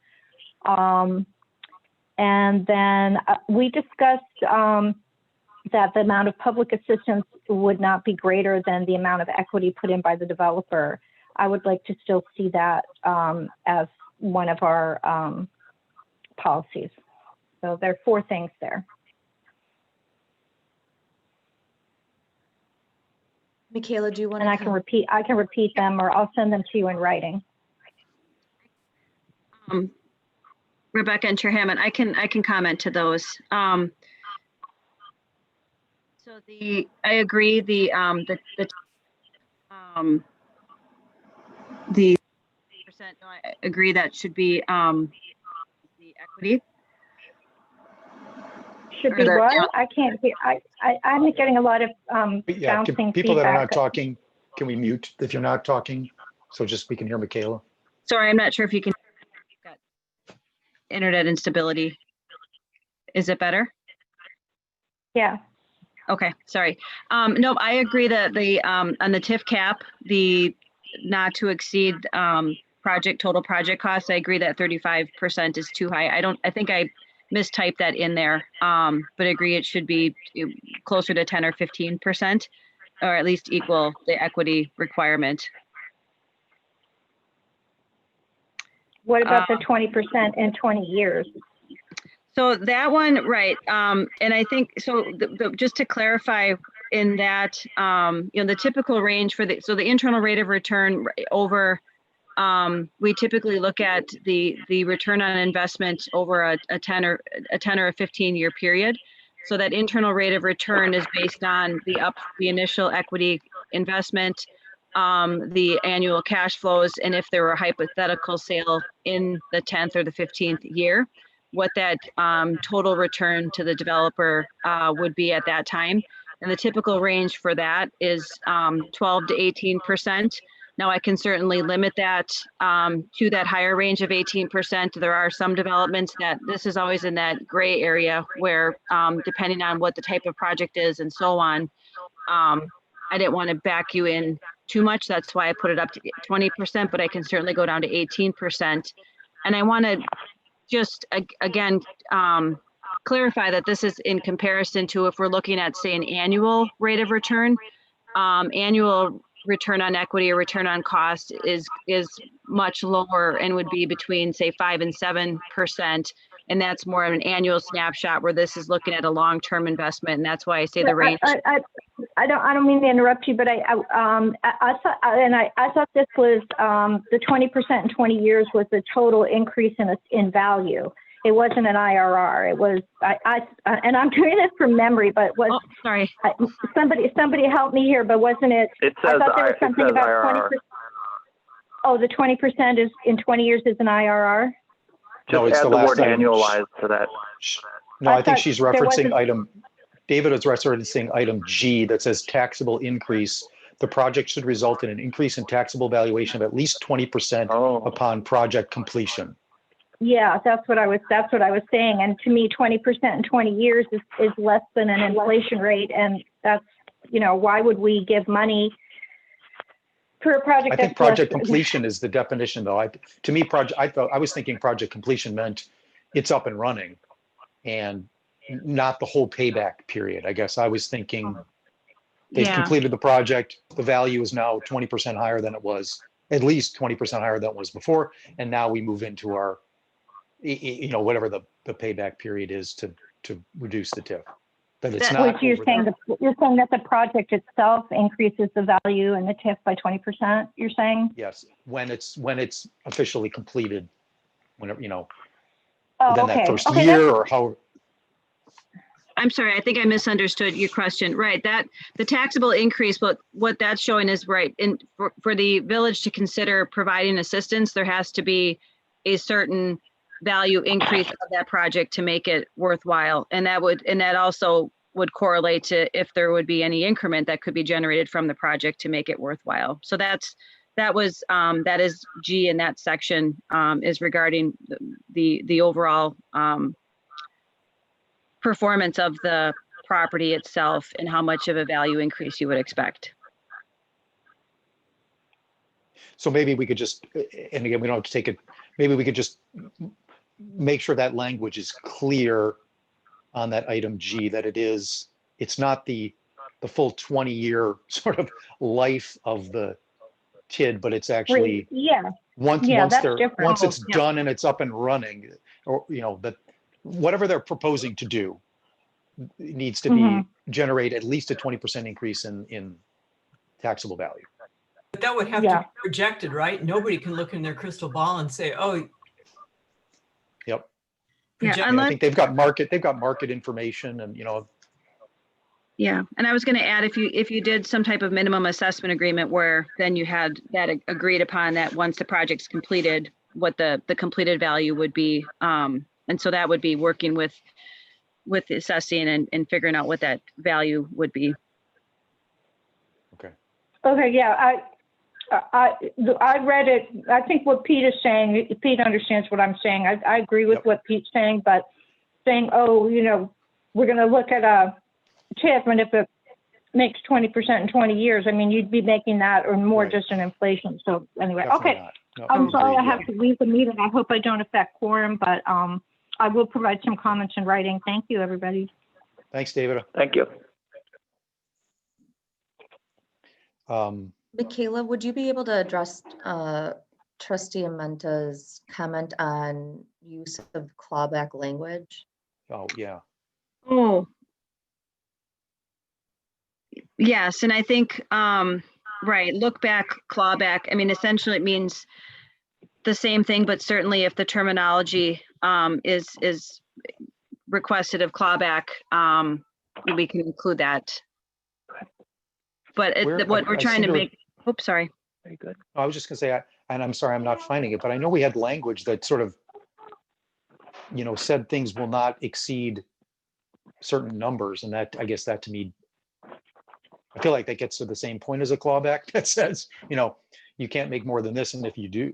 And then we discussed that the amount of public assistance would not be greater than the amount of equity put in by the developer. I would like to still see that as one of our policies. So there are 4 things there. Michaela, do you want And to? I can repeat them, or I'll send them to you in writing. Rebecca and Chair Hammond, I can comment to those. So I agree the percent. No, I agree that should be the equity. Should be what? I can't hear. I'm getting a lot of Yeah, bouncing people that are not feedback. talking, can we mute if you're not talking? So just we can hear Michaela. Sorry, I'm not sure if you can. Got internet instability. Is it better? Yeah. Okay, sorry. No, I agree that the on the TIF cap, the not to exceed project, total project cost. I agree that 35% is too high. I think I mistyped that in there, but agree it should be closer to 10 or 15%, or at least equal the equity requirement. What about the 20% in 20 years? So that one, right. And I think, so just to clarify in that, the typical range for the internal rate of return over, we typically look at the return on investment over a 10 or a 15-year period. So that internal rate of return is based on the initial equity investment, the annual cash flows, and if there were a hypothetical sale in the 10th or the 15th year, what that total return to the developer would be at that time. And the typical range for that is 12 to 18%. Now I can certainly limit that to that higher range of 18%. There are some developments that this is always in that gray area where depending on what the type of project is and so on, I didn't want to back you in too much. That's why I put it up to 20%, but I can certainly go down to 18%. And I want to just, again, clarify that this is in comparison to if we're looking at, say, an annual rate of return. Annual return on equity or return on cost is much lower and would be between, say, 5 and 7%. And that's more of an annual snapshot, where this is looking at a long-term investment. And that's why I say the range. I don't mean to interrupt you, but I thought this was the 20% in 20 years was the total increase in value. It wasn't an IRR. It was and I'm doing this from memory, but was sorry. Somebody help me here, but wasn't it? It says, I thought there was something about IRR. 20%. Oh, the 20% is in 20 years is an IRR. No, it's add the the last word item. annualized to that. No, I think thought she's there referencing wasn't- David is referencing item G that says taxable increase. The project should result in an increase in taxable valuation of at least 20% Oh. upon project completion. Yeah, that's what I was saying. And to me, 20% in 20 years is less than an inflation rate. And that's, why would we give money for a project? I think project completion is the definition, though. I was thinking project completion meant it's up and running and not the whole payback period. I guess I was thinking they've completed the project. The value is now 20% higher than it was, at least 20% higher than it was before. And now we move into our, whatever the payback period is to reduce the TIF. But it's not. Which you're saying that the project itself increases the value in the TIF by 20%, you're saying? Yes, when it's officially completed, whenever, Oh, within okay. that first Okay, year or how. I'm sorry, I think I misunderstood your question. Right, that the taxable increase, what that's showing is right. For the village to consider providing assistance, there has to be a certain value increase of that project to make it worthwhile. And that also would correlate to if there would be any increment that could be generated from the project to make it worthwhile. So that is G in that section, is regarding the overall performance of the property itself and how much of a value increase you would expect. So maybe we could just, and again, we don't have to take it, maybe we could just make sure that language is clear on that item G, that it's not the full 20-year sort of life of the TID, but it's actually once it's done and it's up and running, or that whatever they're proposing to do needs to be generate at least a 20% increase in taxable value. But that would have to be projected, right? Nobody can look in their crystal ball and say, "Oh." Yep. Yeah, I think they've got market information, and Yeah, and I was going to add, if you did some type of minimum assessment agreement where then you had that agreed upon that once the project's completed, what the completed value would be, and so that would be working with assessing and figuring out what that value would be. Okay, yeah, I read it. I think what Pete is saying, Pete understands what I'm saying. I agree with what Pete's saying, but saying, we're going to look at a TIF, and if it makes 20% in 20 years, I mean, you'd be making that or more just in inflation. So anyway, definitely okay. No, I'm sorry I agreed, yeah. have to leave the meeting. I hope I don't affect quorum, but I will provide some comments in writing. Thank you, everybody. Thanks, David. Thank you. Michaela, would you be able to address Trustee Amenta's comment on use of clawback language? Oh, yeah. Oh. Yes, and I think, right, look back, claw back. I mean, essentially it means the same thing, but certainly if the terminology is requested of clawback, we can include that. But what we're trying to make, oops, sorry. Very good. I was just gonna say, and I'm sorry, I'm not finding it, but I know we had language that sort of, said things will not exceed certain numbers, and that, I guess that to me, I feel like that gets to the same point as a clawback that says, you can't make more than this, and if you do,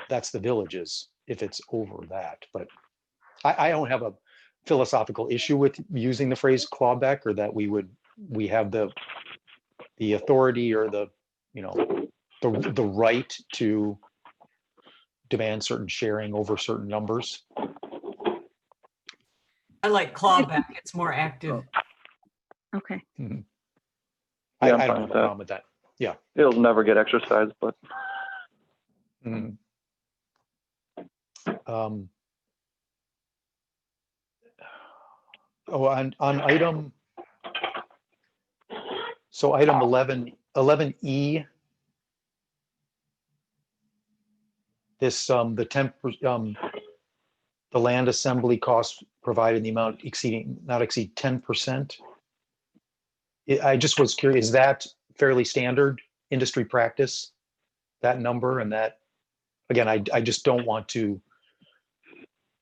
that's the villages if it's over that. But I don't have a philosophical issue with using the phrase clawback, or that we have the authority or the right to demand certain sharing over certain numbers. I like clawback. It's more active. Okay. Mm-hmm. Yeah, I don't have a problem with that. Yeah. It'll never get exercised, but Mm. On item, so item 11E, this, the 10%, the land assembly costs provided in the amount not exceed 10%. I just was curious, is that fairly standard industry practice, that number? And that, again, I just don't want to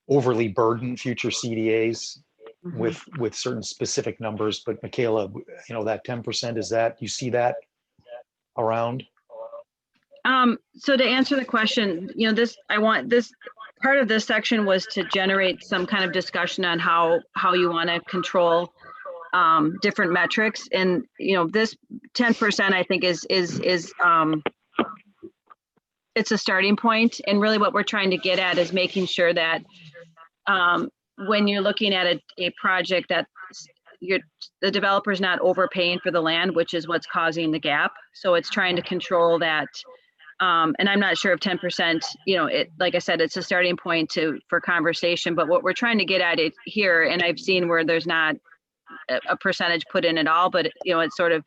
overly burden future CDAs with certain specific numbers. But Michaela, that 10%, is that, you see that around? So to answer the question, this part of this section was to generate some kind of discussion on how you want to control different metrics. And, this 10% I think is it's a starting point. And really what we're trying to get at is making sure that when you're looking at a project, that the developer's not overpaying for the land, which is what's causing the gap. So it's trying to control that. And I'm not sure if 10%, like I said, it's a starting point for conversation, but what we're trying to get at it here, and I've seen where there's not a percentage put in at all, but it's sort of,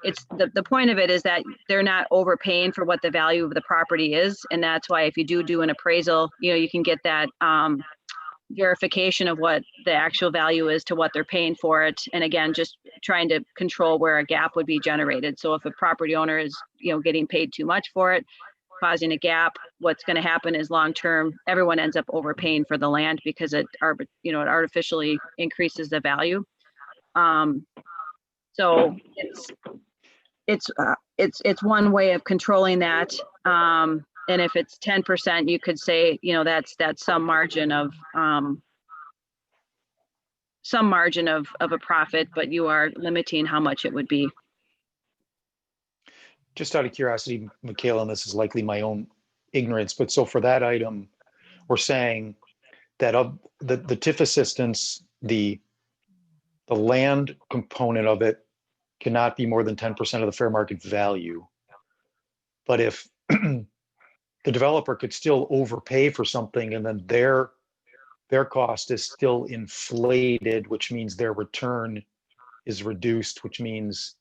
the point of it is that they're not overpaying for what the value of the property is. And that's why if you do an appraisal, you can get that verification of what the actual value is to what they're paying for it. And again, just trying to control where a gap would be generated. So if a property owner is, getting paid too much for it, causing a gap, what's going to happen is long-term, everyone ends up overpaying for the land because it artificially increases the value. So it's one way of controlling that. And if it's 10%, you could say, that's some margin of a profit, but you are limiting how much it would be. Just out of curiosity, Michaela, and this is likely my own ignorance, but so for that item, we're saying that of the TIF assistance, the land component of it cannot be more than 10% of the fair market value. But if the developer could still overpay for something, and then their cost is still inflated, which means their return is reduced, which means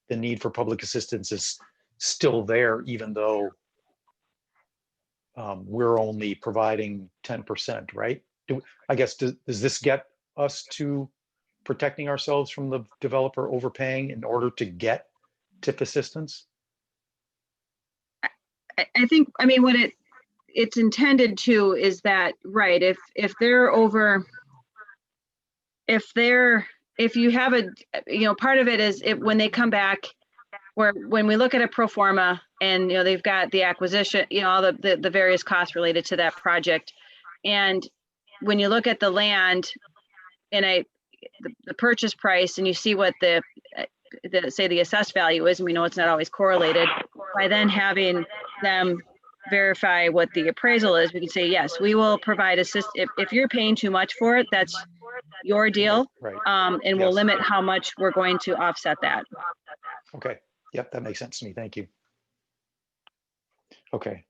the need for public assistance is still there, even though we're only providing 10%, right? I guess, does this get us to protecting ourselves from the developer overpaying in order to get TIF assistance? I think, what it's intended to is that, right, if they're over, if you have part of it is when they come back, when we look at a pro forma and, they've got the acquisition, all the various costs related to that project. And when you look at the land and the purchase price, and you see what say the assessed value is, and we know it's not always correlated, by then having them verify what the appraisal is, we can say, yes, we will provide assist. If you're paying too much for it, that's your deal. Right. And we'll Yes. limit how much we're going to offset that. Okay. Yep, that makes sense to me. Thank you. Okay.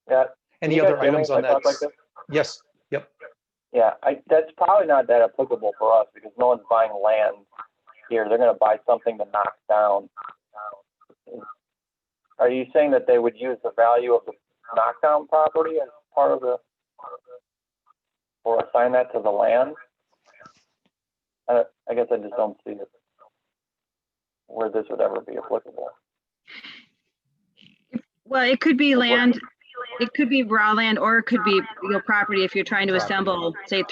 Yeah. Any You other guys hear me items if on I that? talk like this? Yes. Yep. Yeah, that's probably not that applicable for us because no one's buying land here. They're going to buy something to knock down. Are you saying that they would use the value of the knockdown property as part of the, or assign that to the land? I guess I just don't see it where this would ever be applicable. Well, it could be land, it could be raw land, or it could be your property if you're trying to Property. assemble, say,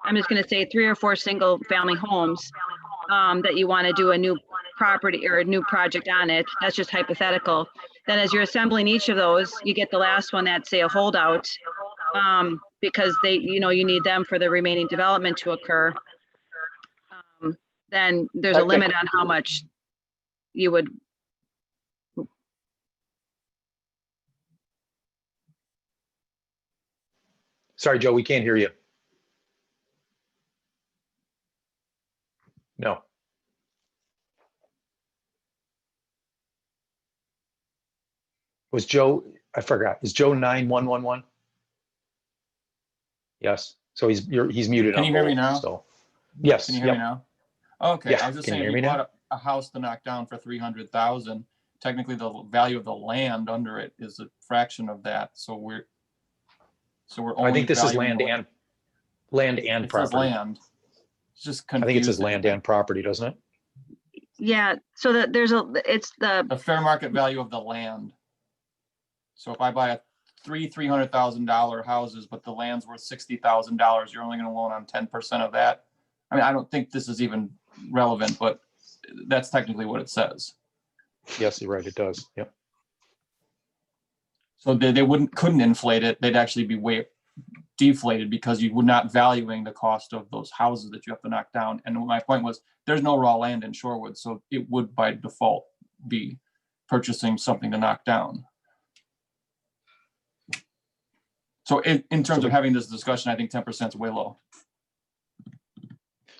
I'm just gonna say 3 or 4 single family homes that you want to do a new property or a new project on it. That's just hypothetical. Then as you're assembling each of those, you get the last one that's, say, a holdout, because they, you need them for the remaining development to occur. Then there's a limit on how much you would. Sorry, Joe, we can't hear you. No. Was Joe, I forgot, is Joe 9111? Yes, so he's muted. Can on you hear me both, now? So, yes. Can you hear me now? Okay, Yeah, I was just can you saying, hear if me you now? bought a house to knock down for 300,000, technically the value of the land under it is a fraction of that. So we're only I think this is valuing land what- and it says property. land. It's just I think it says confusing. land and property, doesn't it? Yeah, so that it's the, The fair market value of the land. So if I buy three $300,000 houses, but the land's worth $60,000, you're only going to loan on 10% of that. I mean, I don't think this is even relevant, but that's technically what it says. Yes, you're right, it does. Yep. So they couldn't inflate it. They'd actually be way deflated because you were not valuing the cost of those houses that you have to knock down. And my point was, there's no raw land in Shorewood, so it would by default be purchasing something to knock down. So in terms of having this discussion, I think 10% is way low.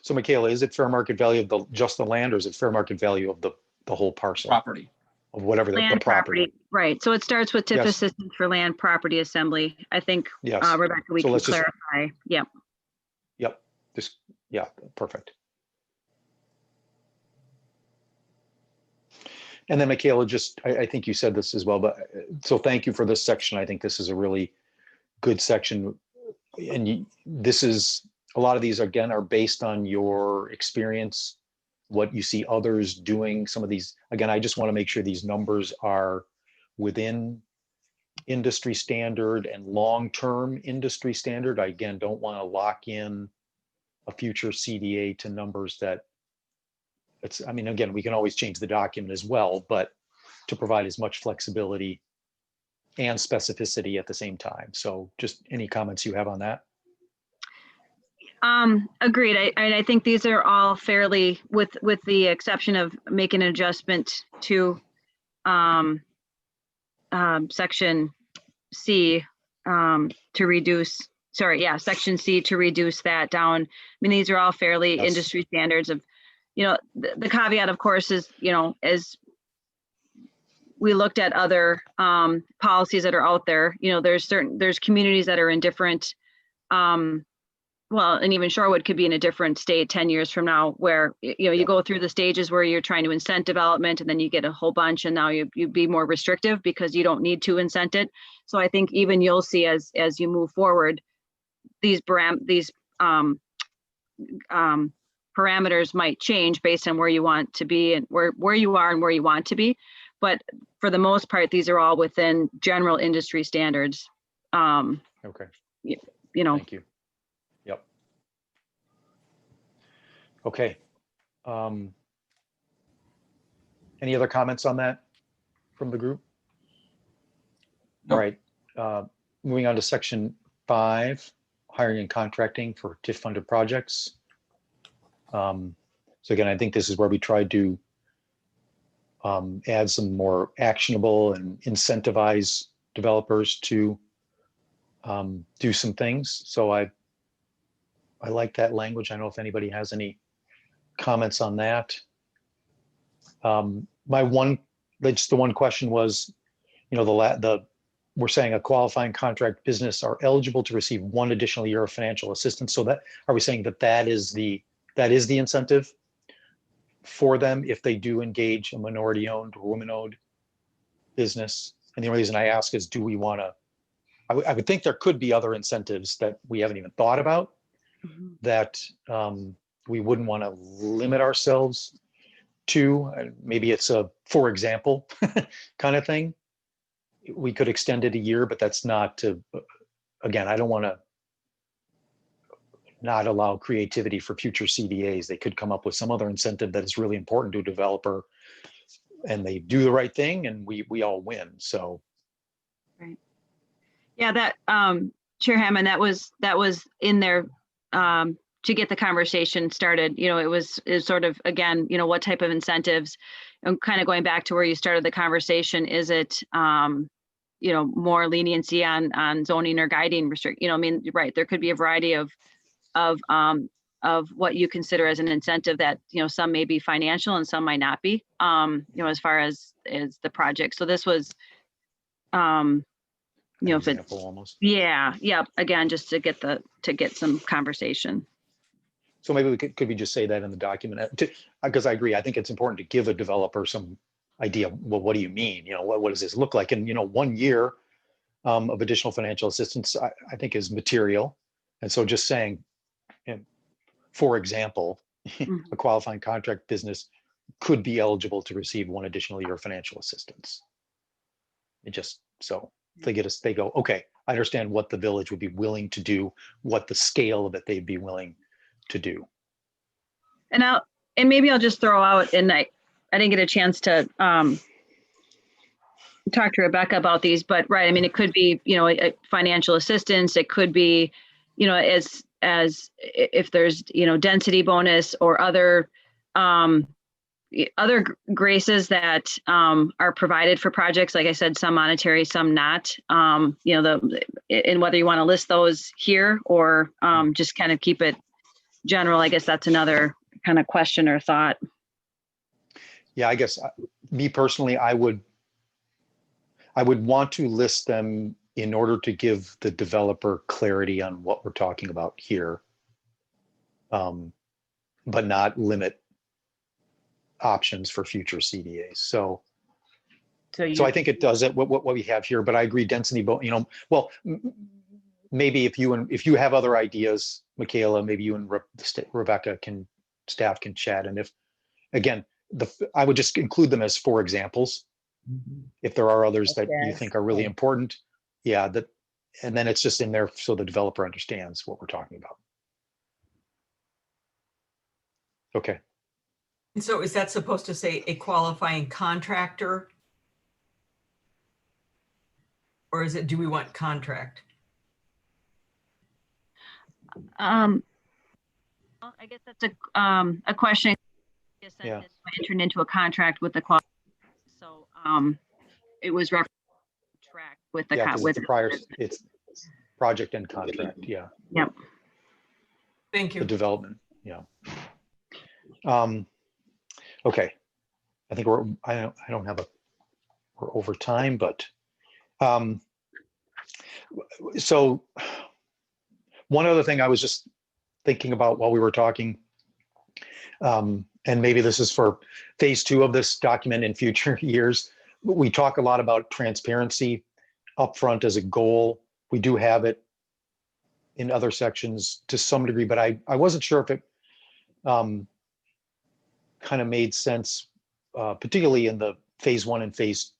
So Michaela, is it fair market value of just the land, or is it fair market value of the whole parcel? Property. Of whatever the land property. right? So it starts with TIF Yes. assistance for land property assembly. I think, Yes. Rebecca, we So can let's just- clarify. Yep. Yep. Just, yeah, perfect. And then Michaela, I think you said this as well, but so thank you for this section. I think this is a really good section. And this is, a lot of these again are based on your experience, what you see others doing. Some of these, again, I just want to make sure these numbers are within industry standard and long-term industry standard. I again don't want to lock in a future CDA to numbers that I mean, again, we can always change the document as well, but to provide as much flexibility and specificity at the same time. So just any comments you have on that? Agreed. I think these are all fairly, with the exception of making an adjustment to section C to reduce, section C to reduce that down. I mean, these are all fairly Yes. industry standards of, the caveat, of course, is, as we looked at other policies that are out there, there's communities that are in different, and even Shorewood could be in a different state 10 years from now, where, you go through the stages where you're trying to incent development, and then you get a whole bunch, and now you'd be more restrictive because you don't need to incent it. So I think even you'll see as you move forward, these parameters might change based on where you want to be and where you are and where you want to be. But for the most part, these are all within general industry standards. Okay. Thank you. Yep. Okay. Any other comments on that from the group? Nope. All right. Moving on to section 5, hiring and contracting for TIF funded projects. So again, I think this is where we tried to add some more actionable and incentivize developers to do some things. So I like that language. I don't know if anybody has any comments on that. Just the one question was, we're saying a qualifying contract business are eligible to receive 1 additional year of financial assistance. So are we saying that is the incentive for them if they do engage a minority-owned or women-owned business? And the only reason I ask is, do we want to? I would think there could be other incentives that we haven't even thought about that we wouldn't want to limit ourselves to. Maybe it's a, for example, kind of thing. We could extend it a year, but that's not to, again, I don't want to not allow creativity for future CDAs. They could come up with some other incentive that is really important to a developer, and they do the right thing, and we all win. So, right. Yeah, that Chair Hammond, that was in there to get the conversation started. It was sort of, again, what type of incentives, and kind of going back to where you started the conversation. Is it more leniency on zoning or guiding restrict? Right, there could be a variety of what you consider as an incentive that, some may be financial and some might not be, as far as the project. So this was, if it's almost. Yeah. Again, just to get some conversation. So maybe could we just say that in the document? Because I agree, I think it's important to give a developer some idea. Well, what do you mean? What does this look like? And 1 year of additional financial assistance, I think, is material. And so just saying, for example, a qualifying contract business could be eligible to receive 1 additional year of financial assistance. It just, so they go, okay, I understand what the village would be willing to do, what the scale of it they'd be willing to do. And maybe I'll just throw out, and I didn't get a chance to talk to Rebecca about these, but right, it could be, a financial assistance. It could be, as if there's, density bonus or other graces that are provided for projects. Like I said, some monetary, some not, and whether you want to list those here or just kind of keep it general. I guess that's another kind of question or thought. Yeah, I guess me personally, I would want to list them in order to give the developer clarity on what we're talking about here, but not limit options for future CDAs. So I think it does it what we have here, but I agree, density, maybe if you have other ideas, Michaela, maybe you and Rebecca staff can chat. And if, again, I would just include them as for examples. If there are others that you think are really important, and then it's just in there so the developer understands what we're talking about. Okay. And so is that supposed to say a qualifying contractor? Or is it, do we want contract? Well, I guess that's a question. Yeah. Entered into a contract with the quality. So it was track with the with the prior, it's project and contract. Yeah. Yep. Thank you. The development. Yeah. Okay. I think I don't have we're over time, but so one other thing I was just thinking about while we were talking, and maybe this is for phase 2 of this document in future years. We talk a lot about transparency upfront as a goal. We do have it in other sections to some degree, but I wasn't sure if it kind of made sense, particularly in the phase 1 and phase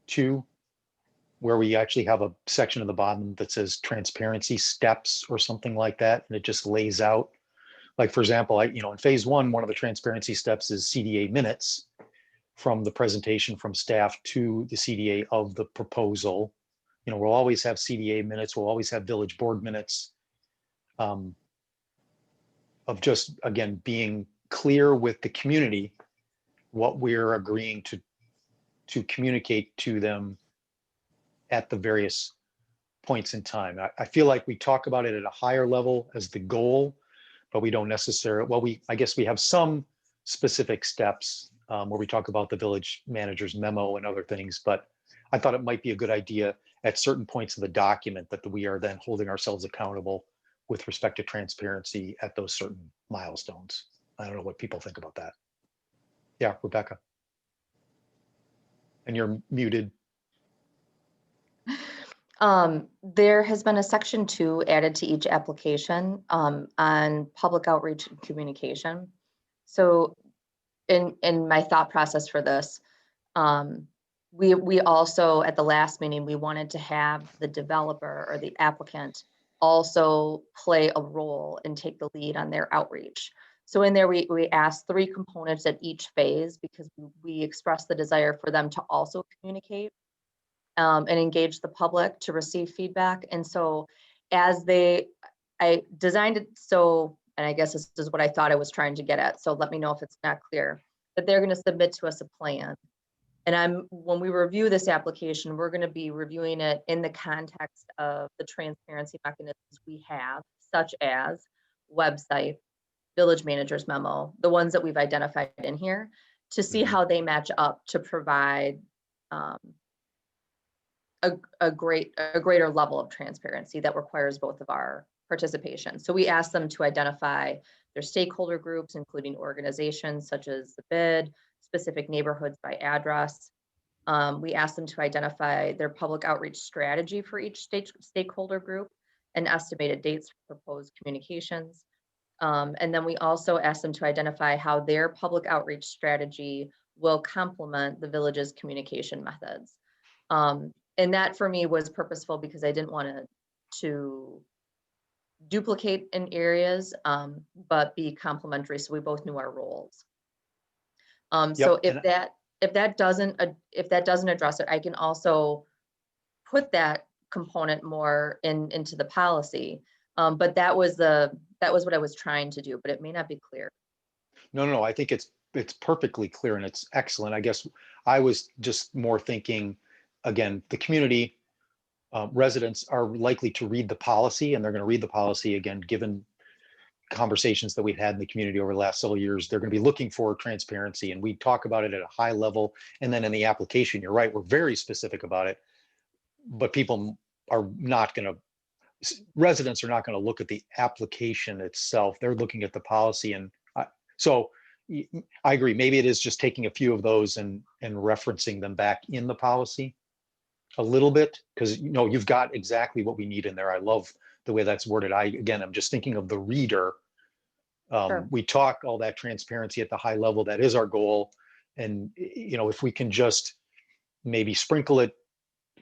2, where we actually have a section at the bottom that says transparency steps or something like that, and it just lays out. Like, for example, in phase 1, one of the transparency steps is CDA minutes from the presentation from staff to the CDA of the proposal. We'll always have CDA minutes. We'll always have village board minutes, of just, again, being clear with the community what we're agreeing to communicate to them at the various points in time. I feel like we talk about it at a higher level as the goal, but we don't necessarily, well, I guess we have some specific steps where we talk about the village manager's memo and other things, but I thought it might be a good idea at certain points of the document that we are then holding ourselves accountable with respect to transparency at those certain milestones. I don't know what people think about that. Yeah, Rebecca. And you're muted. There has been a section 2 added to each application on public outreach and communication. So in my thought process for this, we also, at the last meeting, we wanted to have the developer or the applicant also play a role and take the lead on their outreach. So in there, we asked 3 components at each phase because we expressed the desire for them to also communicate and engage the public to receive feedback. And so I designed it so, and I guess this is what I thought I was trying to get at, so let me know if it's not clear, but they're going to submit to us a plan. And when we review this application, we're going to be reviewing it in the context of the transparency mechanisms we have, such as website, village manager's memo, the ones that we've identified in here, to see how they match up to provide a greater level of transparency that requires both of our participation. So we asked them to identify their stakeholder groups, including organizations such as the bid, specific neighborhoods by address. We asked them to identify their public outreach strategy for each stakeholder group and estimated dates for proposed communications. And then we also asked them to identify how their public outreach strategy will complement the village's communication methods. And that for me was purposeful because I didn't want to duplicate in areas, but be complementary, so we both knew our roles. So if that doesn't address it, I can also put that component more into the policy. But that was what I was trying to do, but it may not be clear. No, I think it's perfectly clear and it's excellent. I guess I was just more thinking, again, the community residents are likely to read the policy, and they're going to read the policy again, given conversations that we've had in the community over the last several years. They're going to be looking for transparency, and we talk about it at a high level. And then in the application, you're right, we're very specific about it, but people are not going to, residents are not going to look at the application itself. They're looking at the policy. And so I agree. Maybe it is just taking a few of those and referencing them back in the policy a little bit, because you've got exactly what we need in there. I love the way that's worded. I'm just thinking of the reader. Sure. We talk all that transparency at the high level. That is our goal. And if we can just maybe sprinkle it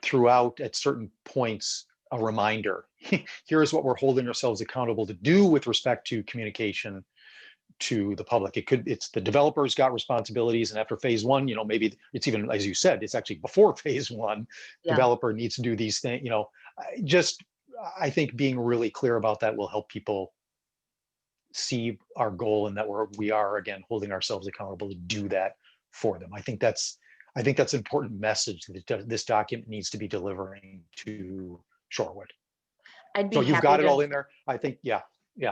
throughout at certain points, a reminder, here's what we're holding ourselves accountable to do with respect to communication to the public. It's the developers got responsibilities, and after phase 1, maybe it's even, as you said, it's actually before phase 1. Yeah. Developer needs to do these things. I think being really clear about that will help people see our goal, and that we are again holding ourselves accountable to do that for them. I think that's an important message that this document needs to be delivering to Shorewood. So you've got it all in there. I think, yeah.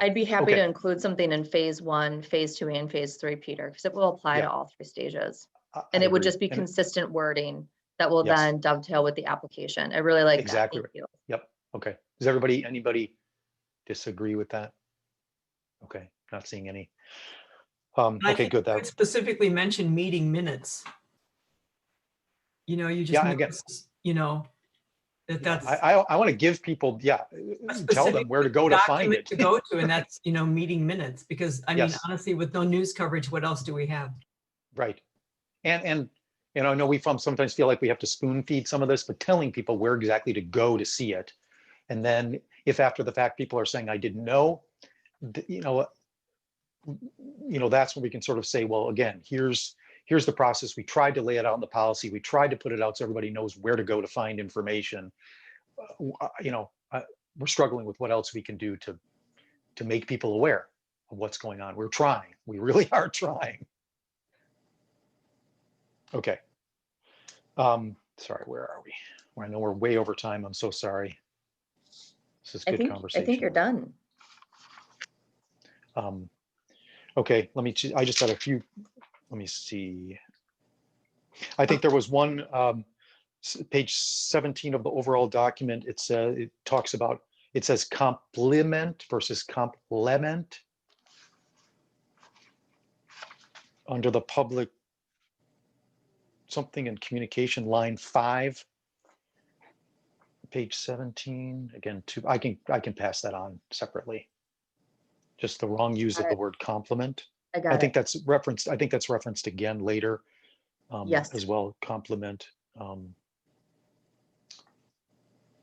I'd be happy Okay. to include something in phase 1, phase 2, and phase 3, Peter, because it will apply to all 3 stages. And it would just be consistent wording that will then dovetail with the application. I really like exactly. that. Thank you. Yep. Okay. Does anybody disagree with that? Okay. Not seeing any. Okay, good. That specifically mentioned meeting minutes. You just that's I want to give people, tell them where to go to find it. To go to, and that's meeting minutes, because I mean, honestly, with no news coverage, what else do we have? Right. And I know we sometimes feel like we have to spoon feed some of this, but telling people where exactly to go to see it. And then if after the fact people are saying, I didn't know, that's when we can sort of say, well, again, here's the process. We tried to lay it out in the policy. We tried to put it out so everybody knows where to go to find information. We're struggling with what else we can do to make people aware of what's going on. We're trying. We really are trying. Okay. Sorry, where are we? I know we're way over time. I'm so sorry. This is I good think conversation. you're done. Okay, I just had a few, let me see. I think there was one, page 17 of the overall document. It says complement versus complement under the public something in communication, line 5, page 17, again, I can pass that on separately. Just the wrong use of the word complement. I got it. That's referenced again later. Yes. As well, complement. I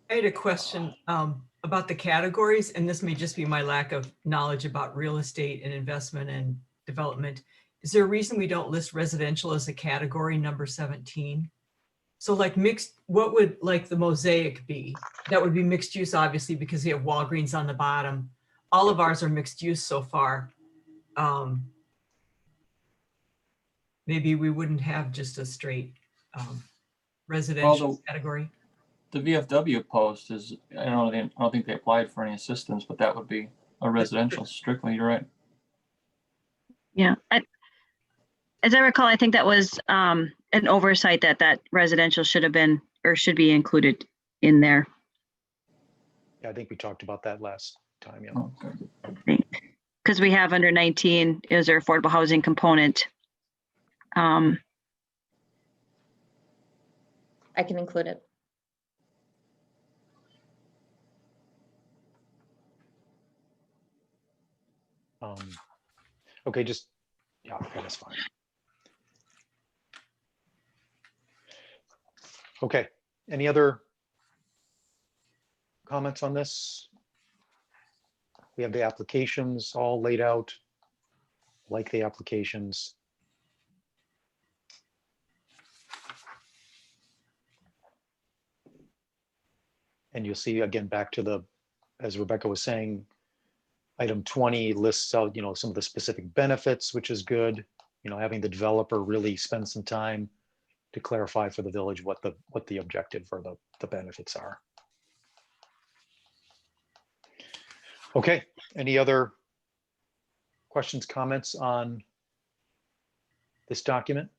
had a question about the categories, and this may just be my lack of knowledge about real estate and investment and development. Is there a reason we don't list residential as a category, number 17? So like mixed, what would like the mosaic be? That would be mixed use, obviously, because you have Walgreens on the bottom. All of ours are mixed use so far. Maybe we wouldn't have just a straight residential category. The VFW post is, I don't think they applied for any assistance, but that would be a residential strictly, you're right. Yeah, as I recall, I think that was an oversight that residential should have been, or should be included in there. Yeah, I think we talked about that last time. Yeah. Okay. Because we have under 19 is there affordable housing component. I can include it. Okay, yeah, that's fine. Okay, any other comments on this? We have the applications all laid out, like the applications. And you'll see again, back to as Rebecca was saying, item 20 lists out, some of the specific benefits, which is good. Having the developer really spend some time to clarify for the village what the objective or the benefits are. Okay, any other questions, comments on this document,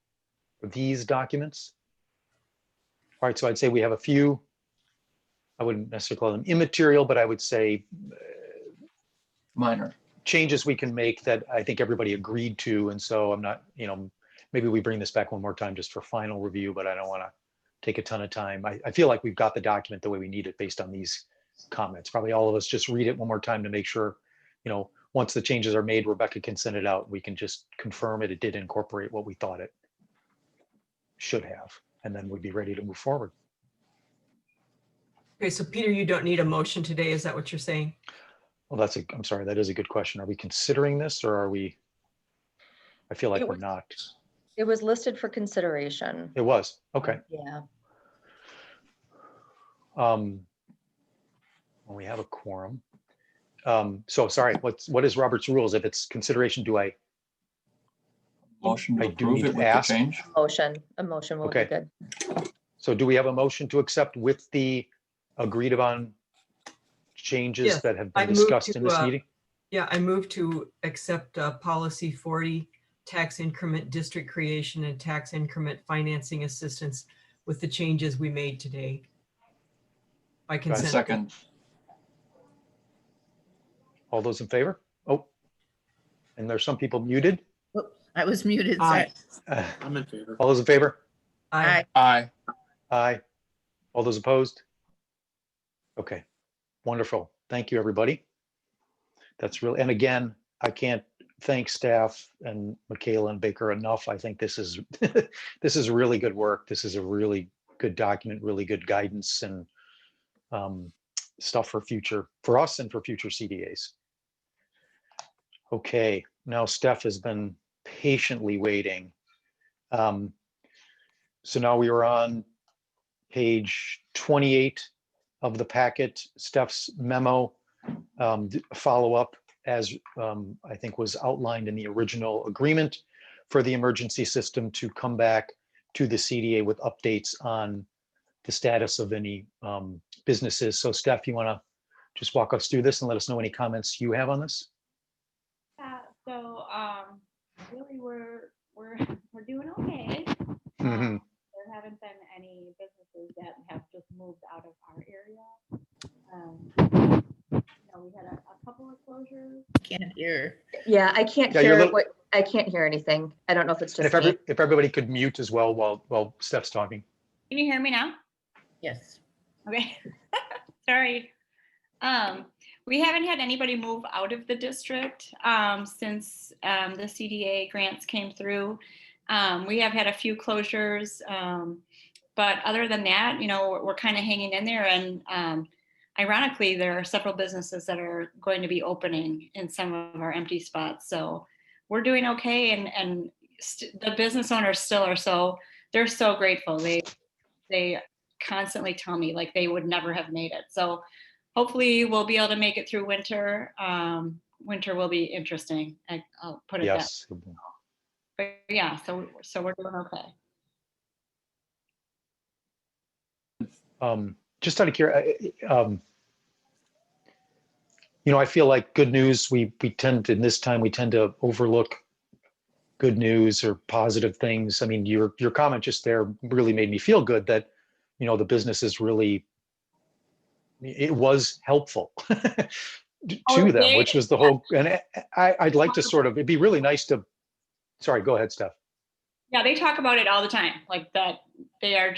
or these documents? All right, so I'd say we have a few, I wouldn't necessarily call them immaterial, but I would say minor changes we can make that I think everybody agreed to. And so I'm not, maybe we bring this back one more time just for final review, but I don't want to take a ton of time. I feel like we've got the document the way we need it based on these comments. Probably all of us just read it one more time to make sure, once the changes are made, Rebecca can send it out. We can just confirm it did incorporate what we thought it should have, and then we'd be ready to move forward. Okay, so Peter, you don't need a motion today. Is that what you're saying? Well, I'm sorry, that is a good question. Are we considering this, or are we? I feel like we're not. It was listed for consideration. It was, okay. Yeah. Well, we have a quorum. So sorry, what is Robert's rules? If it's consideration, do I? Motion to I do approve need it to with ask. the change. A motion will be Okay. good. So do we have a motion to accept with the agreed upon changes Yes, that have I been move discussed to, in this meeting? Yeah, I move to accept policy 40, tax increment district creation and tax increment financing assistance with the changes we made today. By consent. Second. All those in favor? Oh, and there's some people muted. Whoop, I was muted. Aye. Sorry. I'm in favor. All those in favor? Aye. Aye. Aye. All those opposed? Okay, wonderful. Thank you, everybody. That's really, and again, I can't thank staff and Michaela and Baker enough. I think this is this is really good work. This is a really good document, really good guidance and stuff for us and for future CDAs. Okay, now Steph has been patiently waiting. So now we are on page 28 of the packet, Steph's memo, follow-up as I think was outlined in the original agreement for the emergency system to come back to the CDA with updates on the status of any businesses. So Steph, you want to just walk us through this and let us know any comments you have on this? So really we're doing okay. Mhm. There haven't been any businesses that have just moved out of our area. We had a couple of closures. Can't hear. Yeah, I can't Yeah, you're a hear little- I can't hear anything. I don't know if it's And just me. if everybody could mute as well while Steph's talking. Can you hear me now? Yes. Okay. Sorry. We haven't had anybody move out of the district since the CDA grants came through. We have had a few closures, but other than that, we're kind of hanging in there. And ironically, there are several businesses that are going to be opening in some of our empty spots. So we're doing okay. And the business owners still are they're so grateful. They constantly tell me like they would never have made it. So hopefully we'll be able to make it through winter. Winter will be interesting. I'll put it that. Yes. But yeah, so we're doing okay. Just out of curiosity, I feel like good news, we tend to overlook good news or positive things. I mean, your comment just there really made me feel good that, the business is really, it was helpful to them, which was the whole, and I'd like to it'd be really nice to, sorry, go ahead, Steph. Yeah, they talk about it all the time, like that they're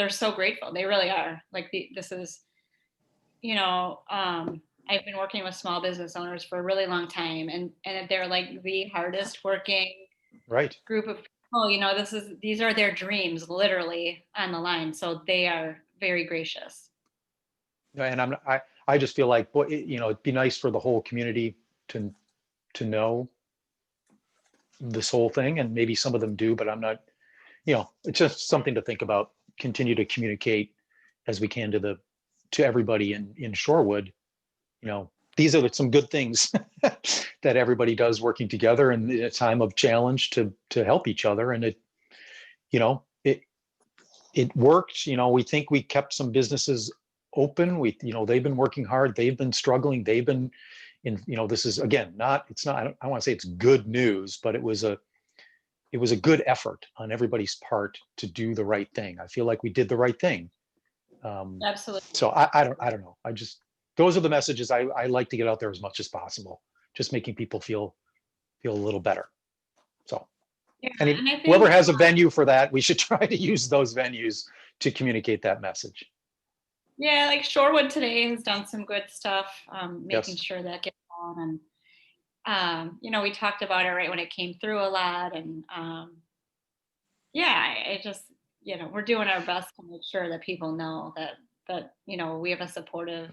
so grateful. They really are. Like this is, I've been working with small business owners for a really long time, and they're like the hardest working group of people. These are their dreams literally on the line. So they are very gracious. And I just feel like, it'd be nice for the whole community to know this whole thing, and maybe some of them do, but I'm not, it's just something to think about. Continue to communicate as we can to everybody in Shorewood. These are some good things that everybody does working together in a time of challenge to help each other. And it worked. We think we kept some businesses open. They've been working hard. They've been struggling. They've been this is, again, I don't want to say it's good news, but it was a good effort on everybody's part to do the right thing. I feel like we did the right thing. Absolutely. So I don't know. Those are the messages I like to get out there as much as possible, just making people feel a little better. So yeah, and I think, whoever has a venue for that, we should try to use those venues to communicate that message. Yeah, like Shorewood today has done some good stuff, making Yes. sure that gets on. And, we talked about it right when it came through a lot. And I just, we're doing our best to make sure that people know that we have a supportive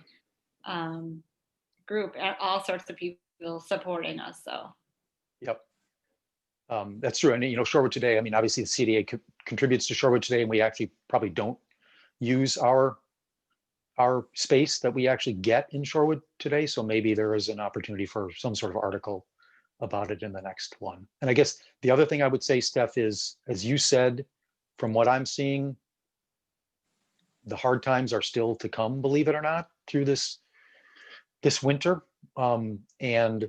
group, all sorts of people supporting us. So. Yep. That's true. And, Shorewood today, I mean, obviously the CDA contributes to Shorewood today, and we actually probably don't use our space that we actually get in Shorewood today. So maybe there is an opportunity for some sort of article about it in the next one. And I guess the other thing I would say, Steph, is, as you said, from what I'm seeing, the hard times are still to come, believe it or not, through this winter. And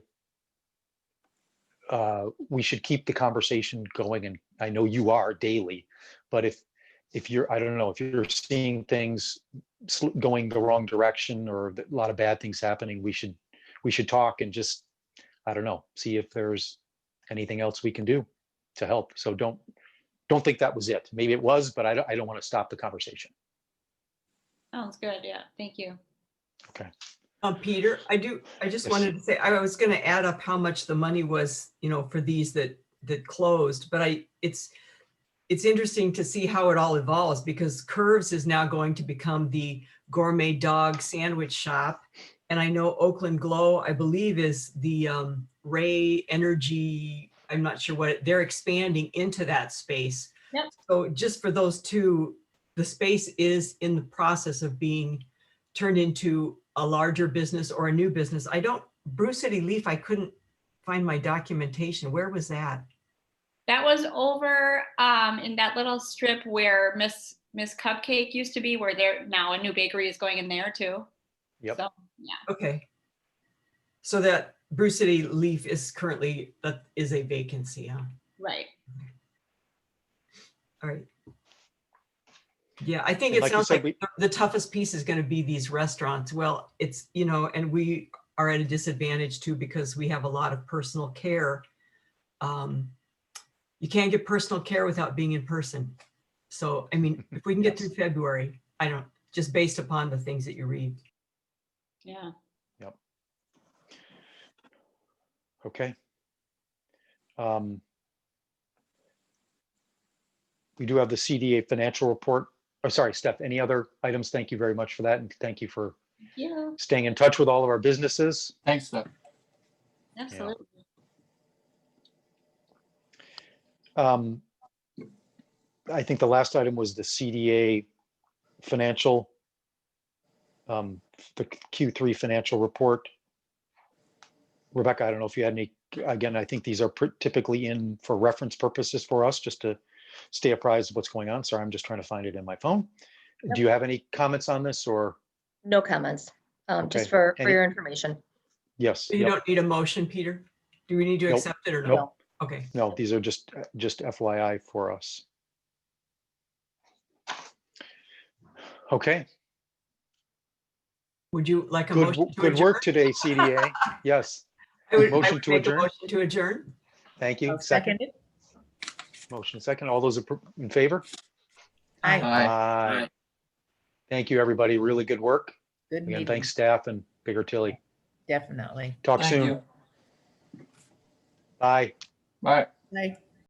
we should keep the conversation going. And I know you are daily, but if you're, I don't know, if you're seeing things going the wrong direction or a lot of bad things happening, we should talk and just, I don't know, see if there's anything else we can do to help. So don't think that was it. Maybe it was, but I don't want to stop the conversation. Sounds good. Yeah. Thank you. Okay. Peter, I just wanted to say, I was going to add up how much the money was, for these that closed, but it's interesting to see how it all evolves, because Curves is now going to become the gourmet dog sandwich shop. And I know Oakland Glow, I believe, is the Ray Energy. I'm not sure what they're expanding into that space. Yep. So just for those two, the space is in the process of being turned into a larger business or a new business. Brew City Leaf, I couldn't find my documentation. Where was that? That was over in that little strip where Miss Cupcake used to be, where there now a new bakery is going in there too. Yep. So, yeah. Okay. So that Bruce City Leaf is currently, that is a vacancy, huh? Right. All right. Yeah, I think And it like you sounds said, like the toughest piece is going to be these restaurants. Well, it's, you know, and we are at a disadvantage too, because we have a lot of personal care. You can't get personal care without being in person. So, I mean, if we can get Yes. through February, I don't, just based upon the things that you read. Yeah. Yep. Okay. We do have the CDA financial report. Oh, sorry, Steph, any other items? Thank you very much for that. And thank you for Yeah, staying in touch with all of our businesses. Thanks, Steph. absolutely. I think the last item was the CDA financial, the Q3 financial report. Rebecca, I don't know if you had any, again, I think these are typically in for reference purposes for us, just to stay apprised of what's going on. Sorry, I'm just trying to find it in my phone. Yep. Do you have any comments on this or? No comments, just Okay. for Any- your information. Yes. You Yep. don't need a motion, Peter? Do we need to Nope. accept it or Nope. no? Okay. No, these are just FYI for us. Okay, Would you like a good, motion to good adjourn? work today, CDA. Yes, I would Motion to make a adjourn. motion to adjourn. thank you. I'll Second, second it. motion second. All those in favor? Aye. Aye. Thank you, everybody. Really good work. Good Again, meeting, thanks staff and Bigger Tilly. definitely. Talk Thank soon. you. Bye. Bye. Bye.